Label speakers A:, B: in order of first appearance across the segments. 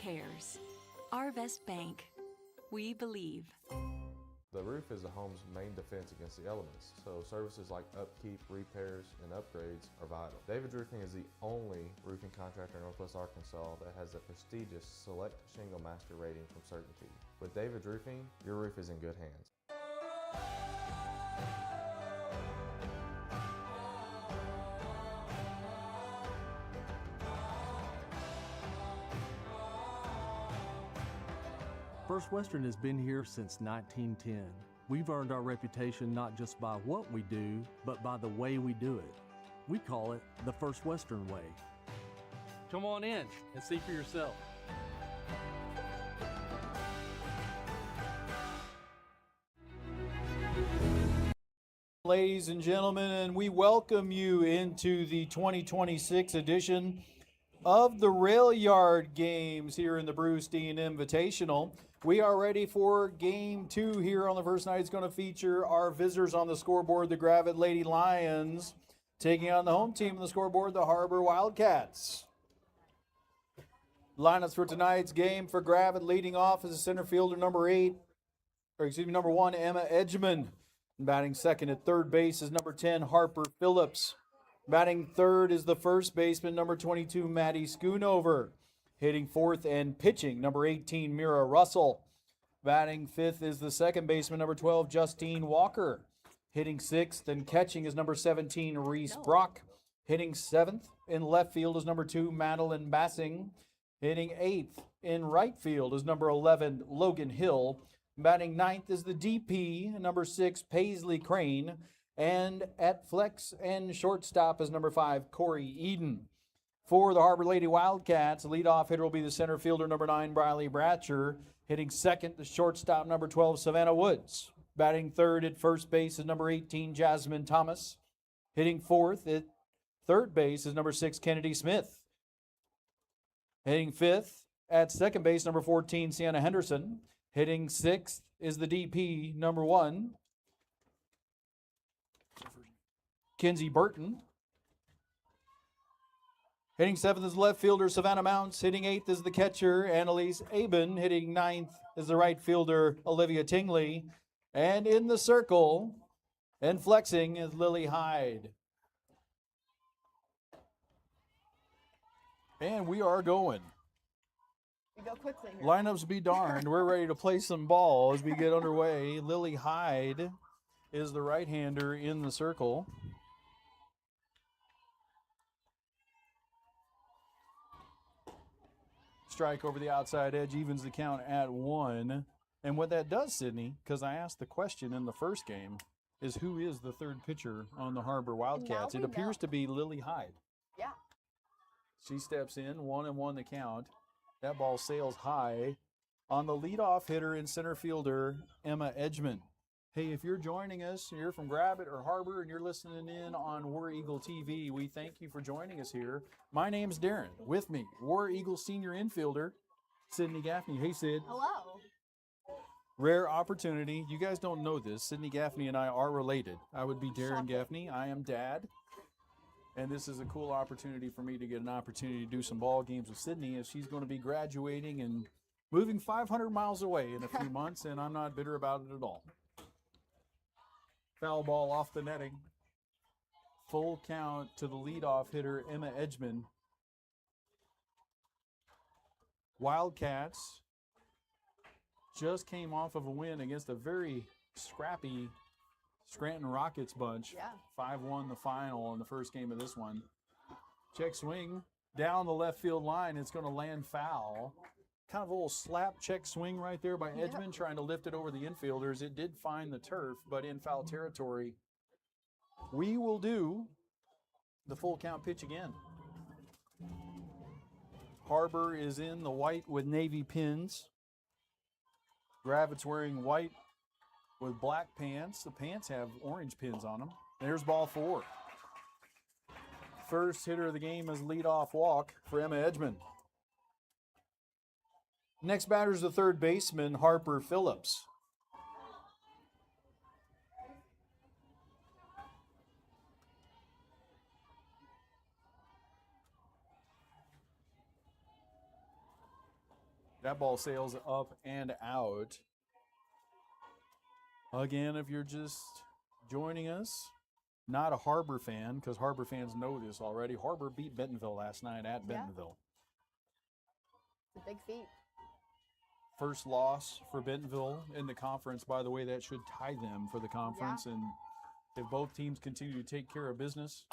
A: cares. Arvest Bank. We believe.
B: The roof is a home's main defense against the elements, so services like upkeep, repairs, and upgrades are vital. David's Roofing is the only roofing contractor in Northwest Arkansas that has the prestigious Select Shingle Master rating from Certainty. With David's Roofing, your roof is in good hands.
C: First Western has been here since 1910. We've earned our reputation not just by what we do, but by the way we do it. We call it the First Western way. Come on in and see for yourself.
D: Ladies and gentlemen, and we welcome you into the 2026 edition of the Rail Yard Games here in the Brewstein Invitational. We are ready for game 2 here on the first night. It's going to feature our visitors on the scoreboard, the Gravette Lady Lions, taking on the home team on the scoreboard, the Har-Ber Wildcats. Lineups for tonight's game for Gravette leading off as a center fielder, number 1, Emma Edgman. Batting second at third base is number 10, Harper Phillips. Batting third is the first baseman, number 22, Maddie Schoonover. Hitting fourth and pitching, number 18, Mira Russell. Batting fifth is the second baseman, number 12, Justine Walker. Hitting sixth and catching is number 17, Reese Brock. Hitting seventh in left field is number 2, Madeline Bassing. Hitting eighth in right field is number 11, Logan Hill. Batting ninth is the DP, number 6, Paisley Crane. And at flex and shortstop is number 5, Corey Eden. For the Har-Ber Lady Wildcats, the leadoff hitter will be the center fielder, number 9, Briley Bratcher. Hitting second, the shortstop, number 12, Savannah Woods. Batting third at first base is number 18, Jasmine Thomas. Hitting fourth at third base is number 6, Kennedy Smith. Hitting fifth at second base, number 14, Sienna Henderson. Hitting sixth is the DP, number 1, Kinsey Burton. Hitting seventh is left fielder Savannah Mounts. Hitting eighth is the catcher Annalise Aben. Hitting ninth is the right fielder Olivia Tingley. And in the circle and flexing is Lily Hyde. And we are going.
E: We go quickly here.
D: Lineups be darned. We're ready to play some ball as we get underway. Lily Hyde is the right-hander in the circle. Strike over the outside edge evens the count at 1. And what that does, Sydney, because I asked the question in the first game, is who is the third pitcher on the Har-Ber Wildcats? It appears to be Lily Hyde.
E: Yeah.
D: She steps in, 1-1 the count. That ball sails high on the leadoff hitter and center fielder, Emma Edgman. Hey, if you're joining us, you're from Gravette or Har-Ber, and you're listening in on War Eagle TV, we thank you for joining us here. My name's Darren. With me, War Eagle senior infielder, Sydney Gaffney. Hey, Sid.
E: Hello.
D: Rare opportunity. You guys don't know this. Sydney Gaffney and I are related. I would be Darren
E: Shocking.
D: Gaffney. I am Dad. And this is a cool opportunity for me to get an opportunity to do some ball games with Sydney, as she's going to be graduating and moving 500 miles away in a few months, and I'm not bitter about it at all. Foul ball off the netting. Full count to the leadoff hitter, Emma Edgman. Wildcats just came off of a win against a very scrappy Scranton Rockets bunch.
E: Yeah.
D: 5-1 the final in the first game of this one. Check swing down the left field line. It's going to land foul. Kind of a little slap check swing right there by Edgman, trying to lift it over the infielders. It did find the turf, but in foul territory. We will do the full count pitch again. Har-Ber is in the white with navy pins. Gravette's wearing white with black pants. The pants have orange pins on them. There's ball 4. First hitter of the game is leadoff walk for Emma Edgman. Next batter is the third baseman, Harper Phillips. That ball sails up and out. Again, if you're just joining us, not a Har-Ber fan, because Har-Ber fans know this already. Har-Ber beat Bentonville last night at Bentonville.
E: It's a big feat.
D: First loss for Bentonville in the conference. By the way, that should tie them for the conference. And if both teams continue to take care of business,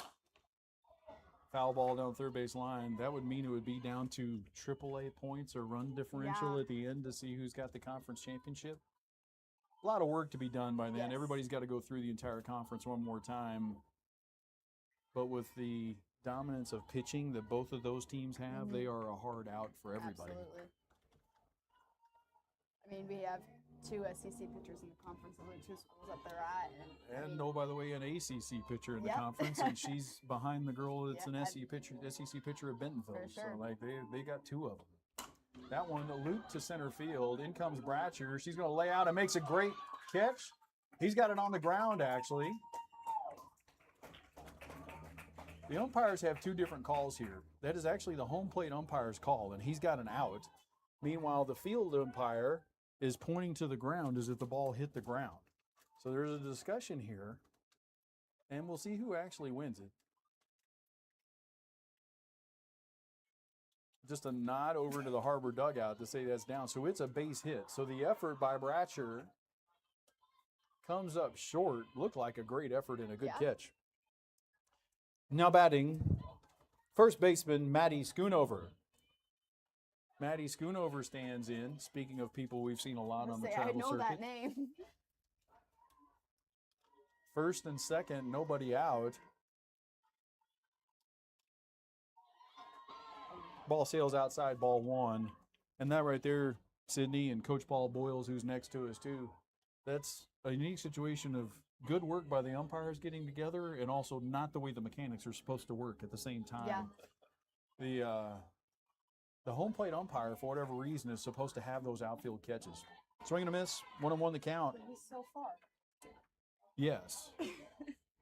D: foul ball down third base line, that would mean it would be down to AAA points or run differential at the end to see who's got the conference championship. A lot of work to be done by then.
E: Yes.
D: Everybody's got to go through the entire conference one more time. But with the dominance of pitching that both of those teams have, they are a hard out for everybody.
E: Absolutely. I mean, we have 2 SEC pitchers in the conference, and the 2 schools that they're at.
D: And no, by the way, an ACC pitcher in the conference, and she's behind the girl that's an SEC pitcher at Bentonville.
E: For sure.
D: So, like, they got 2 of them. That one, a loop to center field. In comes Bratcher. She's going to lay out and makes a great catch. He's got it on the ground, actually. The umpires have 2 different calls here. That is actually the home plate umpire's call, and he's got an out. Meanwhile, the field umpire is pointing to the ground as if the ball hit the ground. So there's a discussion here, and we'll see who actually wins it. Just a nod over to the Har-Ber dugout to say that's down. So it's a base hit. So the effort by Bratcher comes up short. Looked like a great effort and a good catch. Now batting, first baseman Maddie Schoonover. Maddie Schoonover stands in. Speaking of people we've seen a lot on the travel circuit.
E: I know that name.
D: First and second, nobody out. Ball sails outside, ball 1. And that right there, Sydney and Coach Paul Boyles, who's next to us too, that's a unique situation of good work by the umpires getting together and also not the way the mechanics are supposed to work at the same time. Yeah. The home plate umpire, for whatever reason, is supposed to have those outfield catches. Swing and a miss, 1-1 the count.
E: But he's so far.
D: Yes.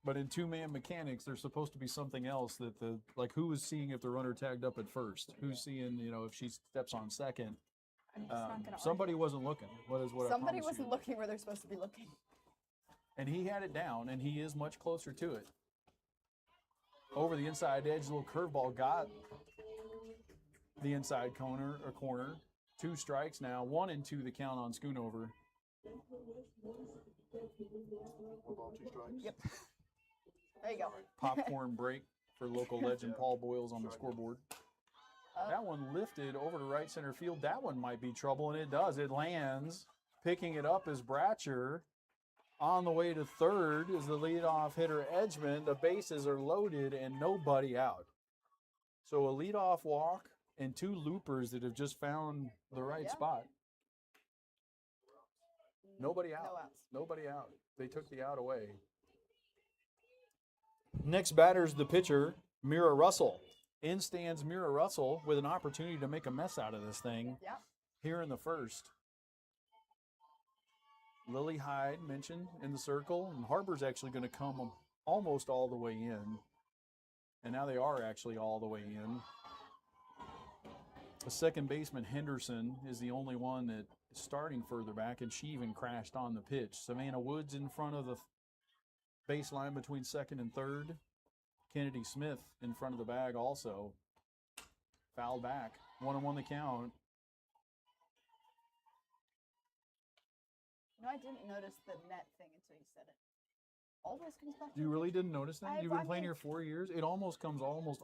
D: But in 2-man mechanics, there's supposed to be something else that like who is seeing if the runner tagged up at first? Who's seeing, if she steps on second?
E: I'm just not gonna
D: Somebody wasn't looking.
E: Somebody wasn't looking where they're supposed to be looking.
D: And he had it down, and he is much closer to it. Over the inside edge, little curveball got the inside corner. 2 strikes now, 1-2 the count on Schoonover.
F: 1 ball, 2 strikes.
E: Yep. There you go.
D: Popcorn break for local legend Paul Boyles on the scoreboard. That one lifted over to right center field. That one might be trouble, and it does. It lands. Picking it up is Bratcher. On the way to third is the leadoff hitter Edgman. The bases are loaded and nobody out. So a leadoff walk and 2 loopers that have just found the right spot. Nobody out.
E: No outs.
D: Nobody out. They took the out away. Next batter's the pitcher, Mira Russell. In stands Mira Russell with an opportunity to make a mess out of this thing here in the first. Lily Hyde mentioned in the circle, and Har-Ber's actually going to come almost all the way in. And now they are actually all the way in. The second baseman, Henderson, is the only one that is starting further back, and she even crashed on the pitch. Savannah Woods in front of the baseline between second and third. Kennedy Smith in front of the bag also. Fouled back. 1-1 the count.
E: I didn't notice the net thing until you said it. Always comes back.
D: You really didn't notice that? You've been playing
E: mean,
D: here 4 years? It almost comes almost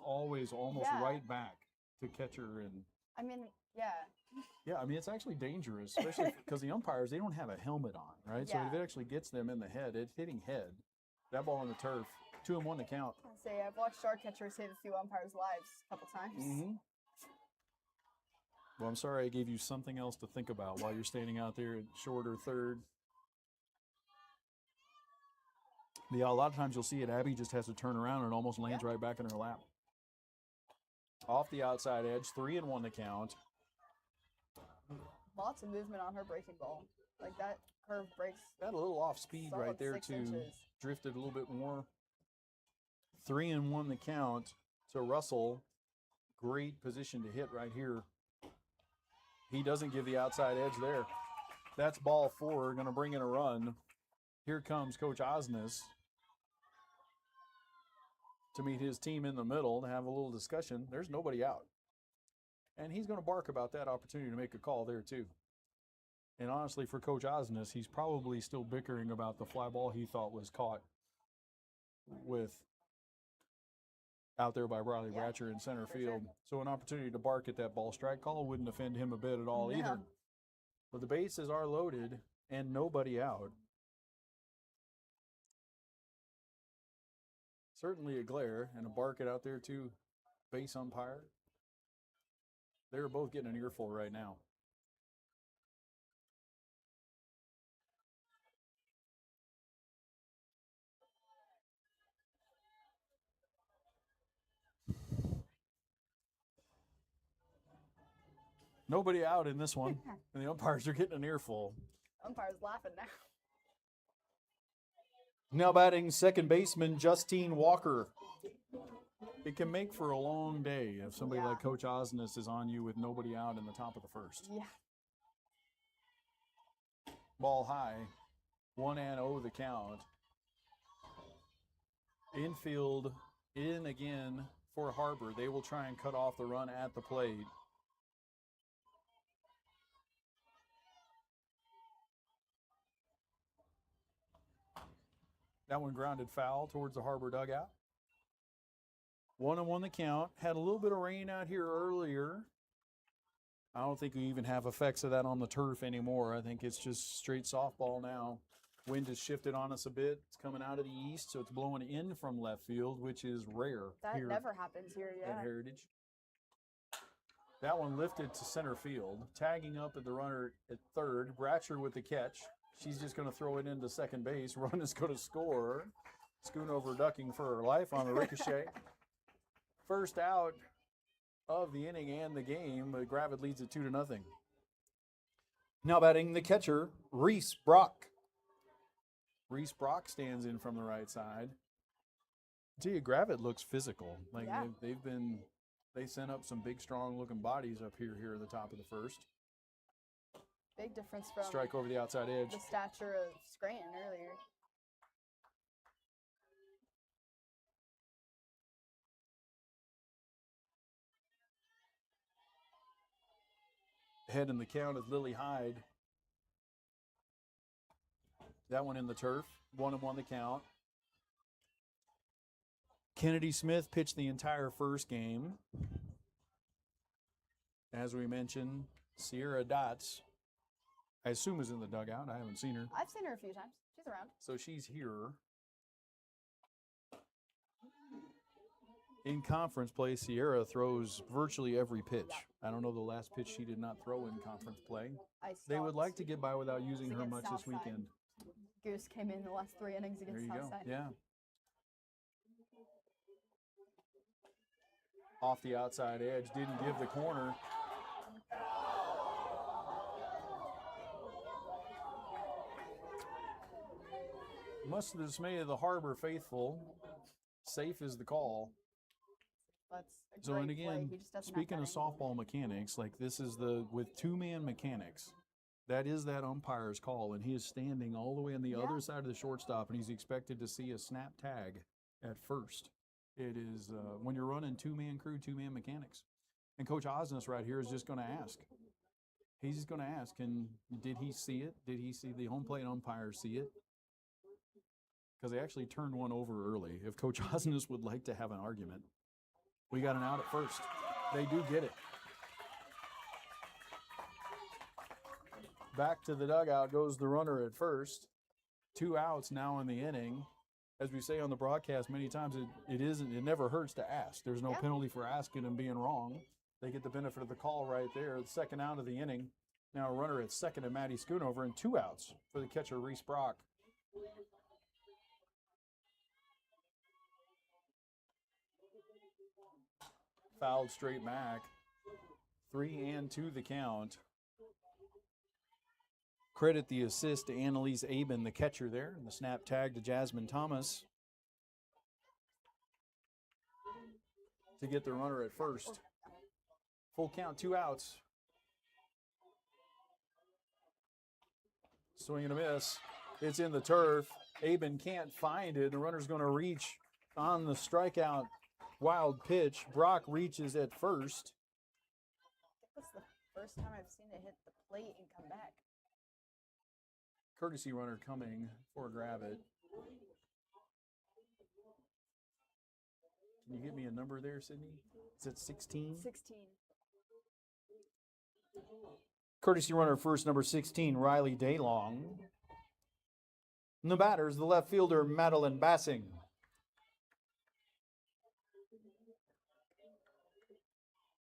D: right back to catcher. And
E: I mean, yeah.
D: Yeah, I mean, it's actually dangerous, especially because the umpires, they don't have a helmet on, right? So if it actually gets them in the head, it's hitting head. That ball on the turf, 2-1 to count.
E: I'll say I've watched shark catchers hit a few umpires' lives a couple times.
D: Mm-hmm. Well, I'm sorry I gave you something else to think about while you're standing out there at short or third. Yeah, a lot of times you'll see it. Abby just has to turn around and it almost lands right back in her lap. Off the outside edge, 3-1 to count.
E: Lots of movement on her breaking ball. Like that curve breaks.
D: Got a little off speed right there
E: 6
D: too.
E: inches.
D: Drifted a little bit more. 3-1 the count. So Russell, great position to hit right here. He doesn't give the outside edge there. That's ball 4, going to bring in a run. Here comes Coach Osnes to meet his team in the middle to have a little discussion. There's nobody out. And he's going to bark about that opportunity to make a call there too. And honestly, for Coach Osnes, he's probably still bickering about the fly ball he thought was caught with out there by Bradley Ratcher in center field.
E: Sure.
D: So an opportunity to bark at that ball strike call wouldn't offend him a bit at all
E: No.
D: either. But the bases are loaded and nobody out. Certainly a glare and a bark it out there to base umpire. They're both getting an earful right now. Nobody out in this one, and the umpires are getting an earful.
E: Umpire's laughing now.
D: Now batting second baseman Justine Walker. It can make for a long day if somebody
E: Yeah.
D: like Coach Osnes is on you with nobody out in the top of the first.
E: Yeah.
D: Ball high, 1-0 the count. Infield in again for Har-Ber. They will try and cut off the run at the plate. That one grounded foul towards the Har-Ber dugout. 1-1 the count. Had a little bit of rain out here earlier. I don't think we even have effects of that on the turf anymore. I think it's just straight softball now. Wind has shifted on us a bit. It's coming out of the east, so it's blowing in from left field, which is rare
E: That
D: here
E: never happens here,
D: at
E: yeah.
D: Heritage. That one lifted to center field. Tagging up at the runner at third. Bratcher with the catch. She's just going to throw it into second base. Run is going to score. Schoonover ducking for her life on the ricochet. First out of the inning and the game. Gravitt leads it 2-0. Now batting the catcher, Reese Brock. Reese Brock stands in from the right side. Tia Gravitt looks physical. Like
E: Yeah.
D: they sent up some big, strong-looking bodies up here at the top of the first.
E: Big difference from
D: Strike over the outside edge.
E: the stature of Scranton earlier.
D: Head in the count is Lily Hyde. That one in the turf. 1-1 the count. Kennedy Smith pitched the entire first game. As we mentioned, Sierra Dots, I assume, is in the dugout. I haven't seen her.
E: I've seen her a few times. She's around.
D: So she's here. In conference play, Sierra throws virtually every pitch. I don't know the last pitch she did not throw in conference play. They would
E: stopped
D: like to get by without using her
E: against
D: much this
E: Southside.
D: weekend.
E: Goose came in the last 3 innings
D: There
E: against
D: you go.
E: Southside.
D: Yeah. Off the outside edge, didn't give the corner. Much to the dismay of the Har-Ber faithful, safe is the call.
E: That's a
D: So,
E: great
D: and
E: play.
D: again,
E: He just doesn't have
D: speaking
E: that
D: of
E: angle.
D: softball mechanics, like this is with two-man mechanics, that is that umpire's call, and he is standing all the way on the other side of the shortstop, and he's expected to see a snap tag at first. It is when you're running two-man crew, two-man mechanics. And Coach Osnes right here is just going to ask. He's just going to ask, and did he see it? Did he see the home plate umpire see it? Because they actually turned one over early. If Coach Osnes would like to have an argument, we got an out at first. They do get it. Back to the dugout goes the runner at first. 2 outs now in the inning. As we say on the broadcast many times, it never hurts to ask. There's no penalty for asking and being wrong. They get the benefit of the call right there. The second out of the inning. Now a runner at second and Maddie Schoonover, and 2 outs for the catcher Reese Brock. Fouled straight back. 3-2 the count. Credit the assist to Annalise Aben, the catcher there, and the snap tag to Jasmine Thomas to get the runner at first. Full count, 2 outs. Swing and a miss. It's in the turf. Aben can't find it. The runner's going to reach on the strikeout wild pitch. Brock reaches at first.
E: That's the first time I've seen it hit the plate and come back.
D: Courtesy runner coming for grab it. Can you give me a number there, Sydney? Is it 16?
E: 16.
D: Courtesy runner first, number 16, Riley Daylong. And the batter is the left fielder, Madeline Bassing.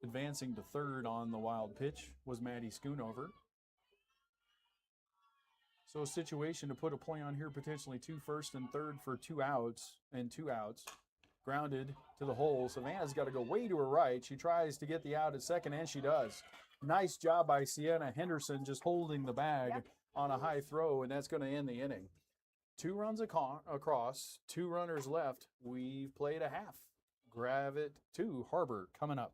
D: Advancing to third on the wild pitch was Maddie Schoonover. So a situation to put a play on here, potentially 2 first and third for 2 outs and 2 outs. Grounded to the hole. Savannah's got to go way to her right. She tries to get the out at second, and she does. Nice job by Sienna Henderson just holding the bag on a high throw, and that's going to end the inning. 2 runs across, 2 runners left. We've played a half. Grab it to Har-Ber coming up.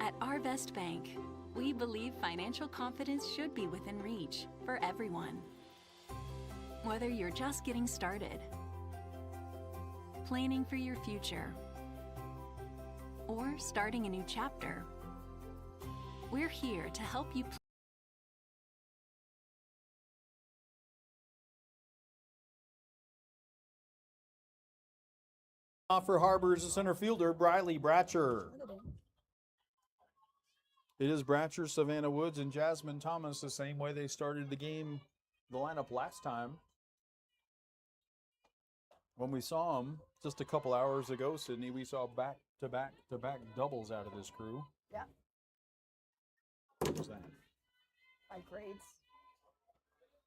A: At Arvest Bank, we believe financial confidence should be within reach for everyone. Whether you're just getting started, planning for your future, or starting a new chapter, we're here to help you
D: Off for Har-Ber is the center fielder, Briley Bratcher. It is Bratcher, Savannah Woods, and Jasmine Thomas, the same way they started the game, the lineup last time. When we saw them just a couple hours ago, Sydney, we saw back-to-back doubles out of this crew.
E: Yeah,
D: What was that?
E: my grades.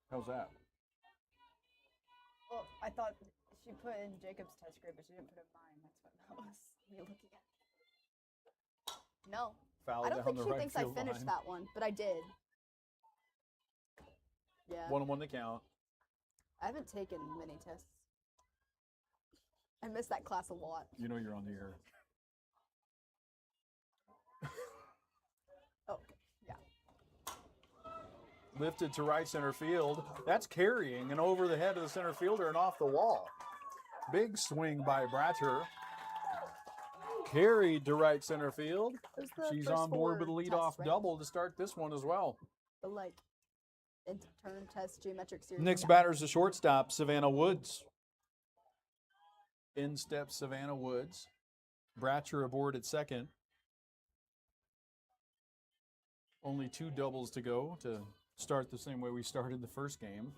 D: How's that?
E: Well, I thought she put in Jacob's test grade, but she didn't put in mine. That's what that was me looking at. No.
D: Foul
E: I don't
D: down
E: think
D: the
E: she
D: right
E: thinks I
D: field
E: finished
D: line.
E: that one, but I did. Yeah.
D: 1-1 to count.
E: I haven't taken many tests. I missed that class a lot.
D: You know you're on the air.
E: Oh, okay. Yeah.
D: Lifted to right center field. That's carrying and over the head of the center fielder and off the wall. Big swing by Bratcher. Carried to right center field.
E: It was the
D: She's
E: first
D: on board with a
E: 4
D: leadoff
E: tests, right?
D: double to start this one as well.
E: The intern test, geometric series.
D: Next
E: yeah.
D: batter's the shortstop, Savannah Woods. In steps Savannah Woods. Bratcher aboard at second. Only 2 doubles to go to start the same way we started the first game.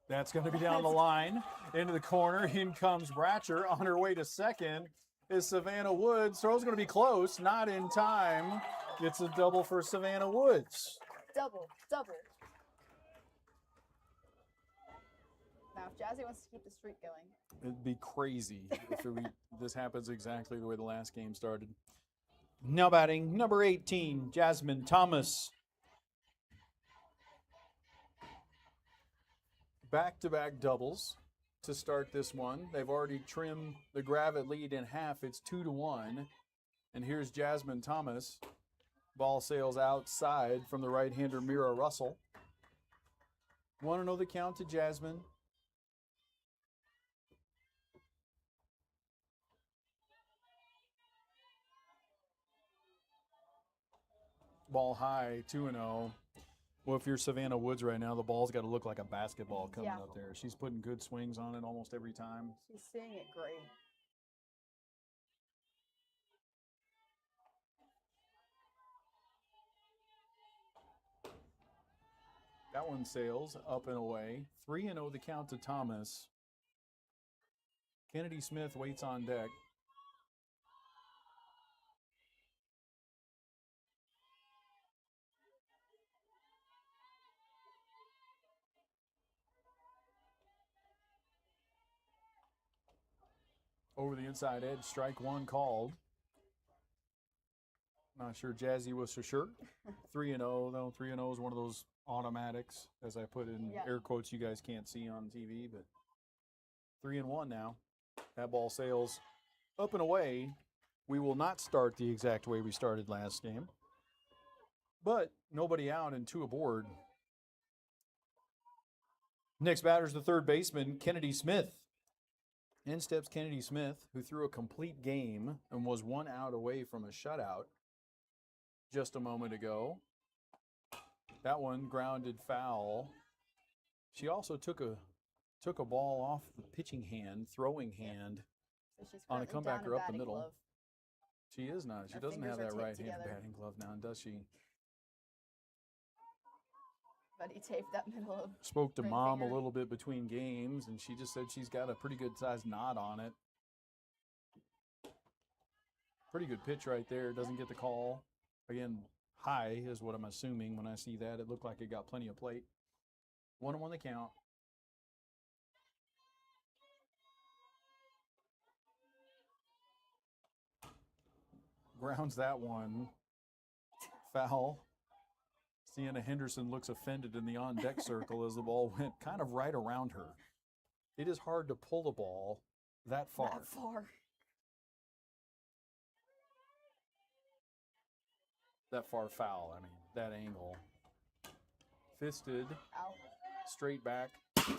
D: That's going to be down the line, into the corner. In comes Bratcher. On her way to second is Savannah Woods. Throw's going to be close, not in time. It's a double for Savannah Woods.
E: Double. Now, if Jazzy wants to keep the streak going,
D: It'd be crazy if this happens exactly the way the last game started. Now batting, number 18, Jasmine Thomas. Back-to-back doubles to start this one. They've already trimmed the Gravett lead in half. It's 2-1. And here's Jasmine Thomas. Ball sails outside from the right-hander Mira Russell. 1-0 the count to Jasmine. Ball high, 2-0. Well, if you're Savannah Woods right now, the ball's got to look like a basketball coming
E: Yeah.
D: up there. She's putting good swings on it almost every time.
E: She's seeing it great.
D: That one sails up and away. 3-0 the count to Thomas. Kennedy Smith waits on deck. Over the inside edge, strike one called. Not sure Jazzy was for sure. 3-0, though. 3-0 is one of those automatics, as I put in air quotes you guys can't see on TV, but 3-1 now. That ball sails up and away. We will not start the exact way we started last game, but nobody out and 2 aboard. Next batter's the third baseman, Kennedy Smith. In steps Kennedy Smith, who threw a complete game and was 1 out away from a shutout just a moment ago. That one grounded foul. She also took a ball off the pitching hand, throwing hand,
E: So she's
D: on a
E: currently down
D: comebacker up the
E: batting
D: middle.
E: glove.
D: She is not. She
E: Her
D: doesn't have
E: fingers
D: that
E: are taped
D: right hand
E: together.
D: batting glove now, does she?
E: But he taped that middle of.
D: Spoke to
E: ring
D: Mom
E: finger.
D: a little bit between games, and she just said she's got a pretty good sized knot on it. Pretty good pitch right there. Doesn't get the call. Again, high is what I'm assuming when I see that. It looked like it got plenty of plate. 1-1 the count. Grounds that one. Foul. Sienna Henderson looks offended in the on-deck circle as the ball went kind of right around her. It is hard to pull the ball that far.
E: That far.
D: That far foul, I mean, that angle. Fisted,
E: Ow.
D: straight back.
E: Gotta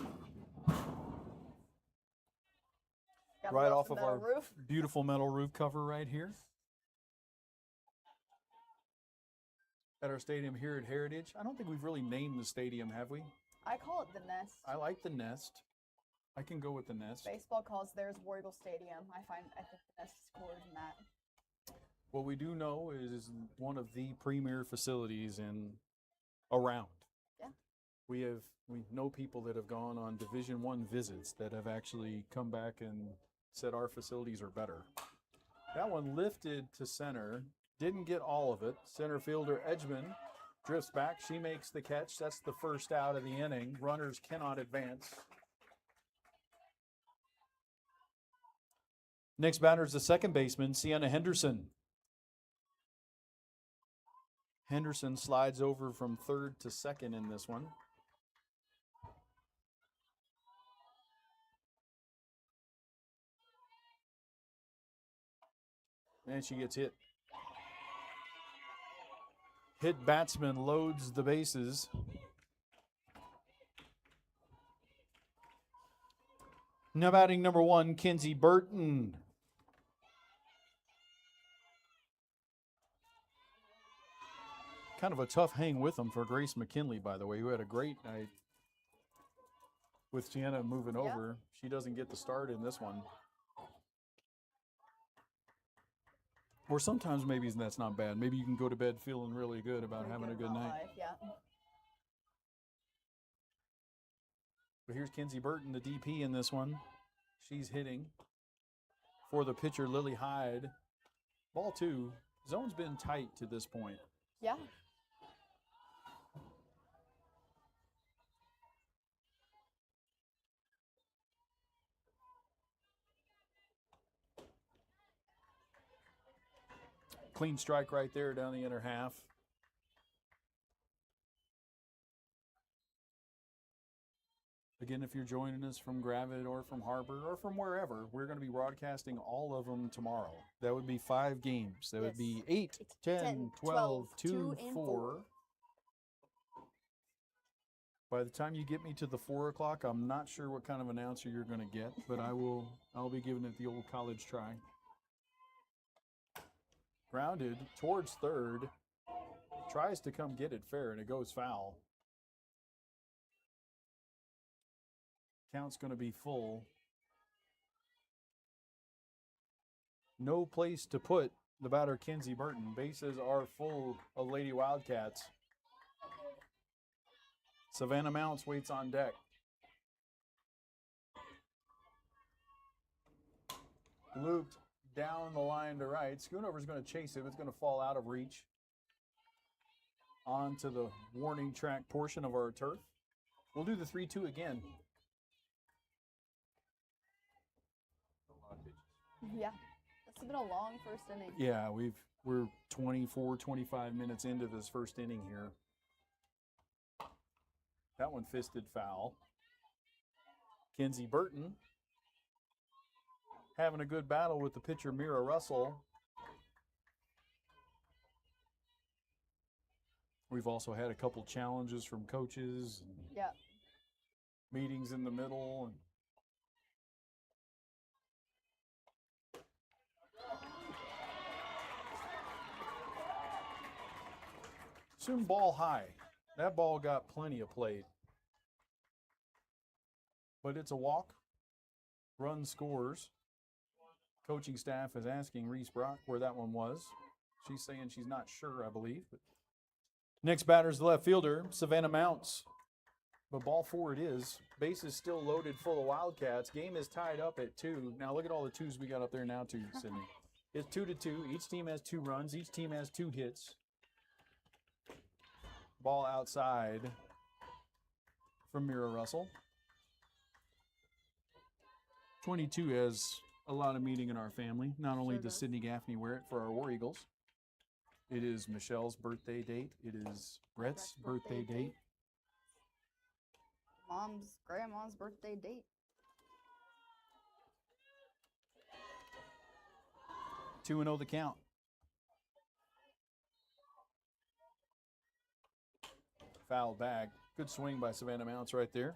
D: Right
E: love
D: off
E: the
D: of
E: metal
D: our
E: roof.
D: beautiful metal roof cover right here. At our stadium here at Heritage. I don't think we've really named the stadium, have we?
E: I call it the Nest.
D: I like the Nest. I can go with the Nest.
E: Baseball calls theirs War Eagle Stadium. I think the Nest is cooler than that.
D: What we do know is one of the premier facilities in around.
E: Yeah.
D: We know people that have gone on Division I visits that have actually come back and said our facilities are better. That one lifted to center, didn't get all of it. Center fielder Edgman drifts back. She makes the catch. That's the first out of the inning. Runners cannot advance. Next batter is the second baseman, Sienna Henderson. Henderson slides over from third to second in this one. And she gets hit. Hit batsman loads the bases. Now batting number 1, Kinsey Burton. Kind of a tough hang with them for Grace McKinley, by the way, who had a great night with Sienna moving over. She doesn't get the start in this one. Or sometimes maybe that's not bad. Maybe you can go to bed feeling really good about having a good night.
E: Life, yeah.
D: But here's Kinsey Burton, the DP in this one. She's hitting for the pitcher, Lily Hyde. Ball 2. Zone's been tight to this point.
E: Yeah.
D: Clean strike right there down the inner half. Again, if you're joining us from Gravid or from Har-Ber or from wherever, we're going to be broadcasting all of them tomorrow. That would be 5 games. That would be 8, 10, 12, 2, 4. By the time you get me to the 4 o'clock, I'm not sure what kind of announcer you're going to get, but I'll be giving it the old college try. Grounded towards third. tries to come get it fair, and it goes foul. Count's going to be full. No place to put the batter, Kinsey Burton. Bases are full of Lady Wildcats. Savannah Mounts waits on deck. Looped down the line to right. Schoonover's going to chase it. It's going to fall out of reach onto the warning track portion of our turf. We'll do the 3-2 again.
E: Yeah. It's been a long first inning.
D: Yeah, we're 24, 25 minutes into this first inning here. That one fisted foul. Kinsey Burton having a good battle with the pitcher, Mira Russell. We've also had a couple challenges from coaches. And
E: Yeah.
D: meetings in the middle. And soon ball high. That ball got plenty of plate. But it's a walk. Run scores. Coaching staff is asking Reese Brock where that one was. She's saying she's not sure, I believe. But next batter's the left fielder, Savannah Mounts. But ball four it is. Base is still loaded full of Wildcats. Game is tied up at 2. Now look at all the 2s we got up there now too, Sydney. It's 2-2. Each team has 2 runs. Each team has 2 hits. Ball outside from Mira Russell. 22 has a lot of meaning in our family. Not only
E: Sure
D: does
E: does.
D: Sydney Gaffney wear it for our War Eagles, it is Michelle's birthday date. It is Brett's birthday date.
E: Grandma's birthday date.
D: 2-0 the count. Foul bag. Good swing by Savannah Mounts right there.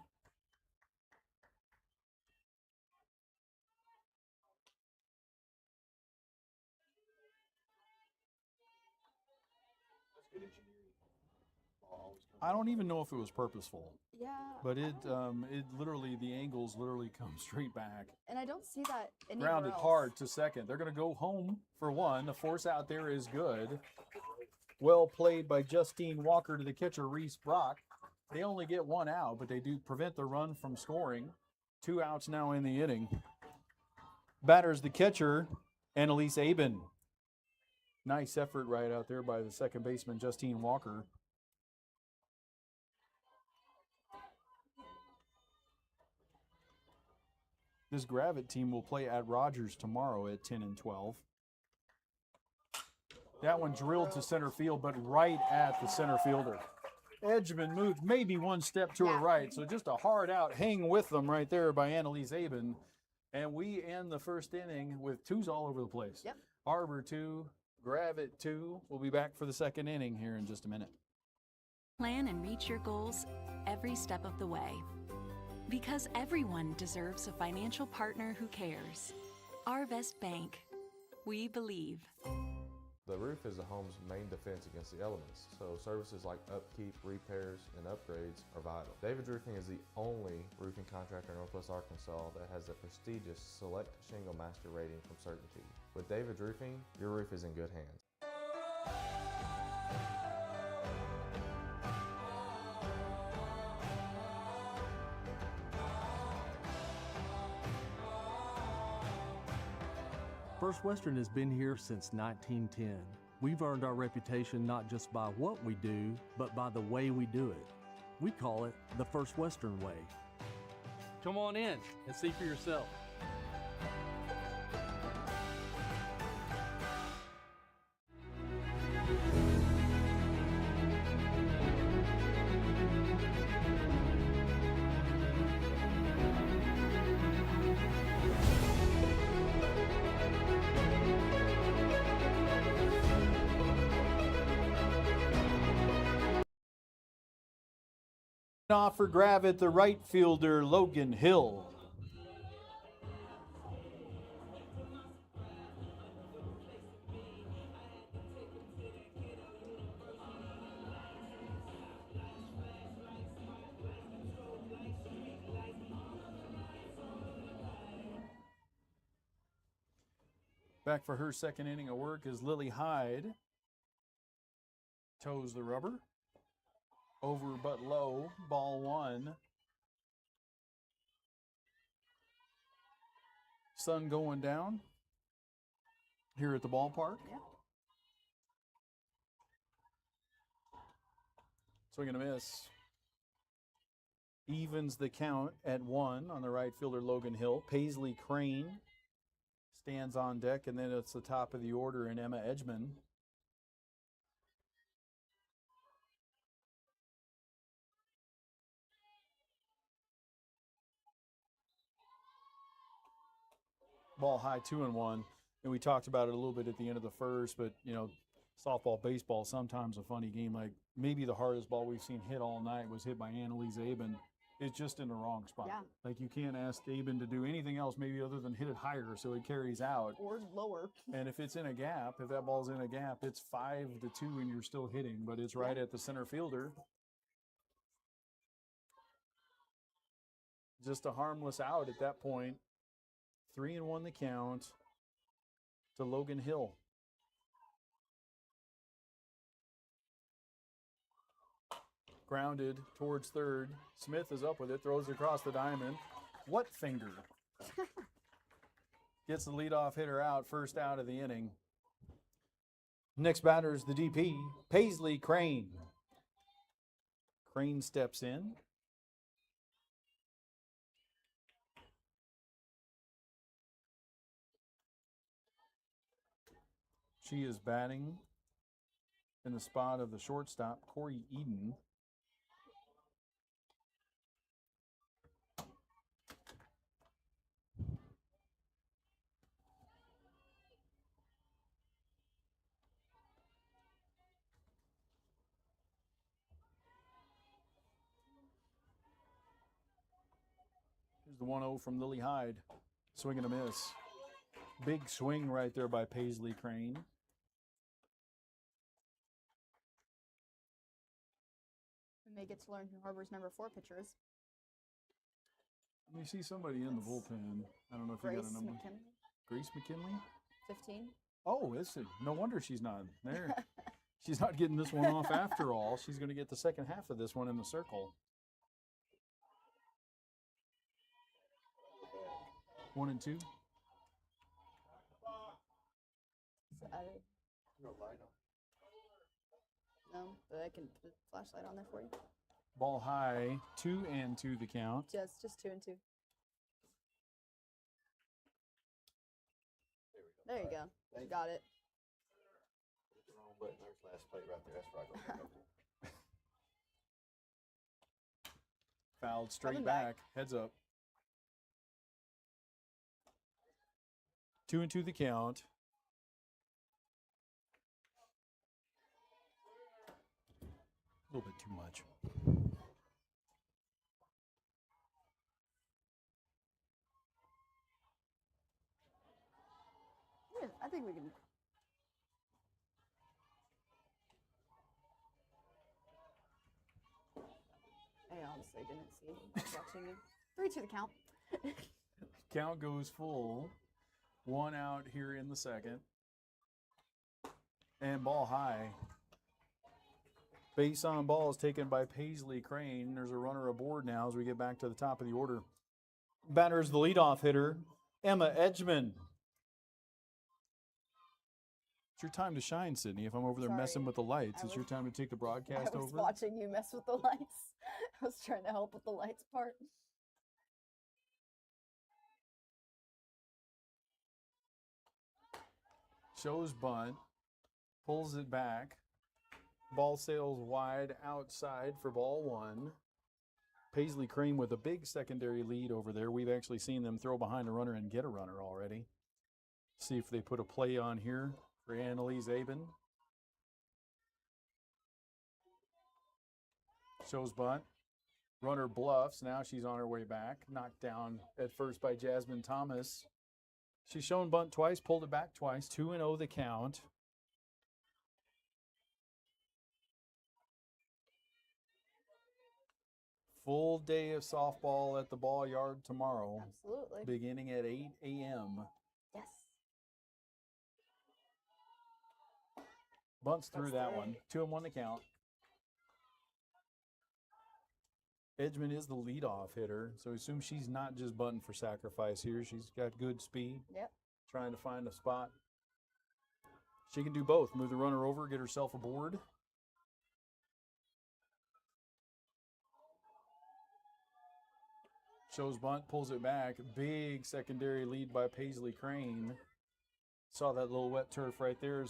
D: I don't even know if it was purposeful,
E: Yeah.
D: but it literally, the angles literally come straight back.
E: And I don't see that anywhere
D: Grounded
E: else.
D: hard to second. They're going to go home for one. The force out there is good. Well played by Justine Walker to the catcher, Reese Brock. They only get 1 out, but they do prevent the run from scoring. 2 outs now in the inning. Batters the catcher, Annalise Aben. Nice effort right out there by the second baseman, Justine Walker. This Gravett team will play at Rogers tomorrow at 10 and 12. That one drilled to center field, but right at the center fielder. Edgman moved maybe 1 step to her
E: Yeah.
D: right, so just a hard out hang with them right there by Annalise Aben. And we end the first inning with 2s all over the place.
E: Yep.
D: Har-Ber 2, Gravett 2. We'll be back for the second inning here in just a minute.
A: Plan and reach your goals every step of the way. Because everyone deserves a financial partner who cares. Arvest Bank. We believe.
B: The roof is a home's main defense against the elements, so services like upkeep, repairs, and upgrades are vital. David's Roofing is the only roofing contractor in Northwest Arkansas that has the prestigious Select Shingle Master rating from Certainty. With David's Roofing, your roof is in good hands.
C: First Western has been here since 1910. We've earned our reputation not just by what we do, but by the way we do it. We call it the First Western way.
G: Come on in and see for yourself.
D: Off for Gravett, the right fielder, Logan Hill. Back for her second inning of work is Lily Hyde. Toes the rubber. Over but low. Ball one. Sun going down here at the ballpark.
E: Yeah.
D: Swing and a miss. Evens the count at 1 on the right fielder, Logan Hill. Paisley Crane stands on deck, and then it's the top of the order in Emma Edgman. Ball high, 2-1. And we talked about it a little bit at the end of the first, but, you know, softball, baseball, sometimes a funny game. Like maybe the hardest ball we've seen hit all night was hit by Annalise Aben. It's just in the wrong spot.
E: Yeah.
D: Like you can't ask Aben to do anything else maybe other than hit it higher so it carries out.
E: Or lower.
D: And if it's in a gap, if that ball's in a gap, it's 5-2 and you're still hitting, but it's right at the center fielder. Just a harmless out at that point. 3-1 the count to Logan Hill. Grounded towards third. Smith is up with it, throws it across the diamond. What finger? Gets the leadoff hitter out, first out of the inning. Next batter is the DP, Paisley Crane. Crane steps in. She is batting in the spot of the shortstop, Corey Eden. Here's the 1-0 from Lily Hyde. Swing and a miss. Big swing right there by Paisley Crane.
E: We may get to learn who Har-Ber's number 4 pitcher is.
D: You see somebody in the bullpen. I don't know if you
E: Grace
D: got a number.
E: McKinley,
D: Grace McKinley?
E: 15.
D: Oh, no wonder she's not there. She's not getting this one off after all. She's going to get the second half of this one in the circle. 1-2.
E: No, but I can put a flashlight on there for you.
D: Ball high, 2-2 the count.
E: Just 2 and 2. There you go. You got it.
F: Hit the wrong button. There's last plate right there. That's where I go.
D: Fouled straight
E: Coming
D: back.
E: back.
D: Heads up. 2-2 the count. A little bit too much.
E: Yeah, I think we can. I honestly didn't see. I was watching you. 3 to the count.
D: Count goes full. 1 out here in the second. And ball high. Base on ball is taken by Paisley Crane. There's a runner aboard now as we get back to the top of the order. Batter is the leadoff hitter, Emma Edgman. It's your time to shine, Sydney. If I'm over there messing
E: Sorry.
D: with the lights,
E: I
D: it's your
E: was-
D: time to take the broadcast
E: I was
D: over.
E: watching you mess with the lights. I was trying to help with the lights part.
D: Shows bunt, pulls it back. Ball sails wide outside for ball 1. Paisley Crane with a big secondary lead over there. We've actually seen them throw behind a runner and get a runner already. See if they put a play on here for Annalise Aben. Shows bunt. Runner bluffs. Now she's on her way back. Knocked down at first by Jasmine Thomas. She's shown bunt twice, pulled it back twice. 2-0 the count. Full day of softball at the ball yard tomorrow,
E: Absolutely.
D: beginning at 8 a.m.
E: Yes.
D: Bunts through
E: That's
D: that one. 2-1 to count. Edgman is the leadoff hitter, so assume she's not just bunting for sacrifice here. She's got good speed.
E: Yep.
D: Trying to find a spot. She can do both. Move the runner over, get herself aboard. Shows bunt, pulls it back. Big secondary lead by Paisley Crane. Saw that little wet turf right there.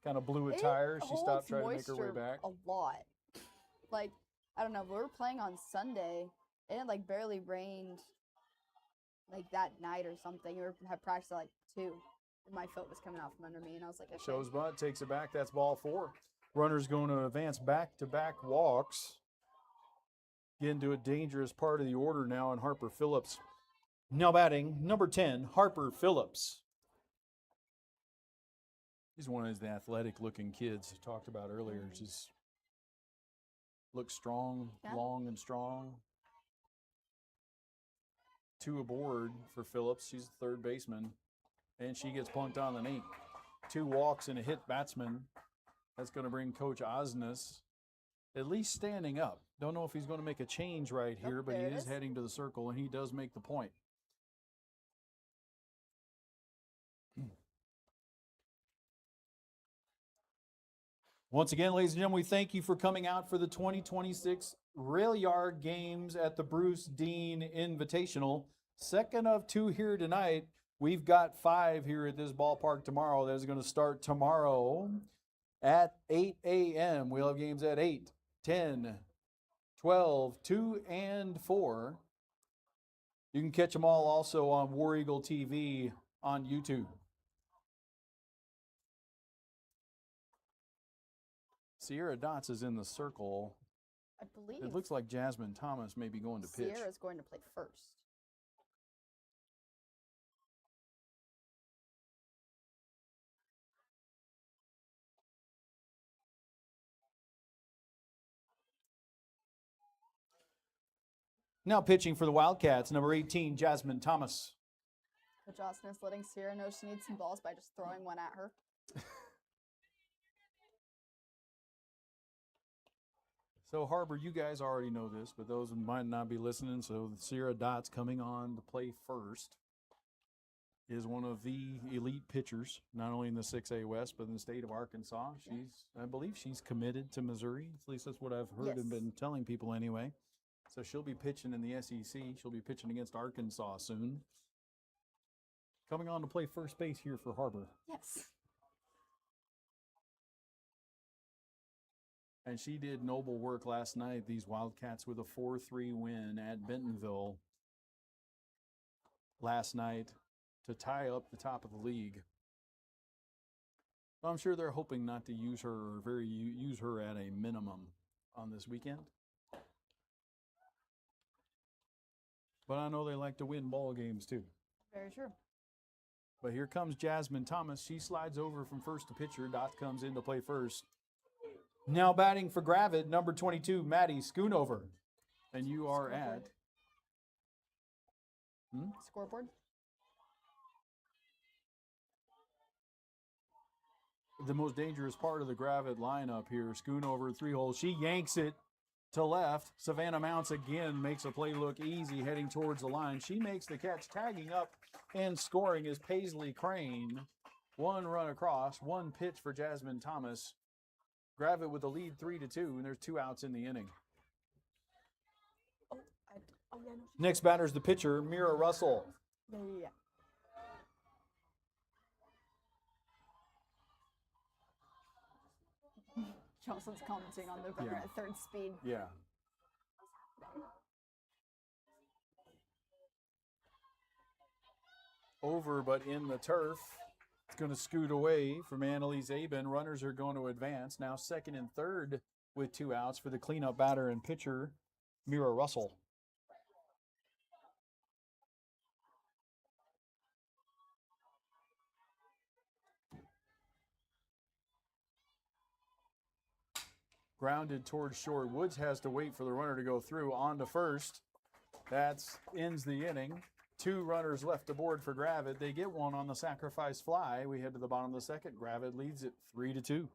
D: Kind of blew a tire. She stopped trying to make her way back.
E: A lot. Like, I don't know, we were playing on Sunday. It had like barely rained like that night or something. We had practice at like 2. And my foot was coming out from under me, and I was like, okay.
D: Shows bunt, takes it back. That's ball 4. Runner's going to advance back-to-back walks. Get into a dangerous part of the order now in Har-Ber Phillips. Now batting, number 10, Har-Ber Phillips. He's one of the athletic-looking kids I talked about earlier. Just looks strong, long and strong. 2 aboard for Phillips. She's the third baseman. And she gets plunked on the knee. 2 walks and a hit batsman. That's going to bring Coach Osnes at least standing up. Don't know if he's going to make a change right here, but he is heading to the circle, and he does make the point. Once again, ladies and gentlemen, we thank you for coming out for the 2026 Rail Yard Games at the Bruce Dean Invitational. Second of 2 here tonight. We've got 5 here at this ballpark tomorrow. That is going to start tomorrow at 8 a.m. We'll have games at 8, 10, 12, 2, and 4. You can catch them all also on War Eagle TV on YouTube. Sierra Dots is in the circle.
E: I believe
D: It looks like Jasmine Thomas may be going to pitch.
E: Sierra's going to play first.
D: Now pitching for the Wildcats, number 18, Jasmine Thomas.
E: Coach Austin is letting Sierra know she needs some balls by just throwing one at her.
D: So Har-Ber, you guys already know this, but those who might not be listening, so Sierra Dots coming on to play first is one of the elite pitchers, not only in the 6A West, but in the state of Arkansas. I believe she's committed to Missouri. At least that's what I've heard and been telling people anyway. So she'll be pitching in the SEC. She'll be pitching against Arkansas soon. Coming on to play first base here for Har-Ber.
E: Yes.
D: And she did noble work last night, these Wildcats, with a 4-3 win at Bentonville last night to tie up the top of the league. I'm sure they're hoping not to use her or use her at a minimum on this weekend. But I know they like to win ball games too.
E: Very true.
D: But here comes Jasmine Thomas. She slides over from first to pitcher. Dot comes in to play first. Now batting for Gravitt, number 22, Maddie Schoonover. And you are at...
E: Scoreboard.
D: The most dangerous part of the Gravitt lineup here. Schoonover, 3 holes. She yanks it to left. Savannah Mounts again makes a play look easy heading towards the line. She makes the catch, tagging up and scoring is Paisley Crane. 1 run across, 1 pitch for Jasmine Thomas. Gravitt with the lead 3-2, and there's 2 outs in the inning. Next batter is the pitcher, Mira Russell.
E: Yeah. Johnson's commenting on the runner at third speed.
D: Yeah. Over, but in the turf. It's going to scoot away from Annalise Aben. Runners are going to advance. Now second and third with 2 outs for the cleanup batter and pitcher, Mira Russell. Grounded towards short. Woods has to wait for the runner to go through. On to first. That ends the inning. 2 runners left aboard for Gravitt. They get 1 on the sacrifice fly. We head to the bottom of the second. Gravitt leads it 3-2.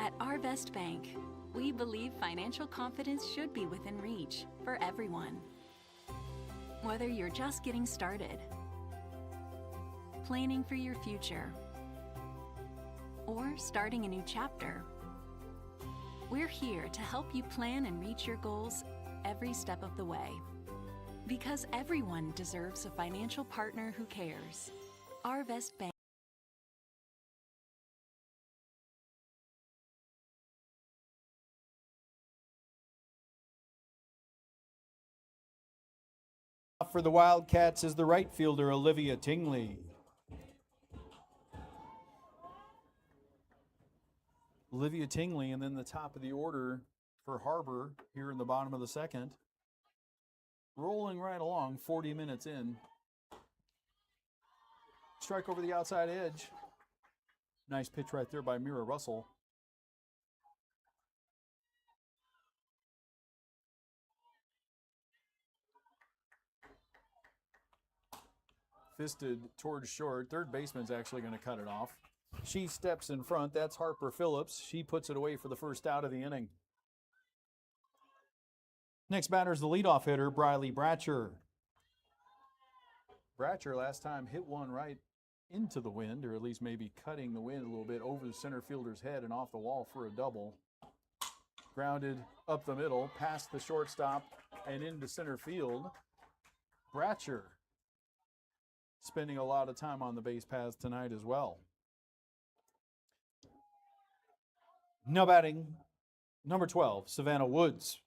A: At Arvest Bank, we believe financial confidence should be within reach for everyone. Whether you're just getting started, planning for your future, or starting a new chapter, we're here to help you plan and reach your goals every step of the way. Because everyone deserves a financial partner who cares. Arvest Bank.
D: For the Wildcats is the right fielder, Olivia Tingley. Olivia Tingley, and then the top of the order for Har-Ber here in the bottom of the second. Rolling right along, 40 minutes in. Strike over the outside edge. Nice pitch right there by Mira Russell. Fisted towards short. Third baseman's actually going to cut it off. She steps in front. That's Har-Ber Phillips. She puts it away for the first out of the inning. Next batter is the leadoff hitter, Briley Bratcher. Bratcher last time hit one right into the wind, or at least maybe cutting the wind a little bit over the center fielder's head and off the wall for a double. Grounded up the middle, past the shortstop, and into center field. Bratcher spending a lot of time on the base paths tonight as well. Now batting, number 12, Savannah Woods.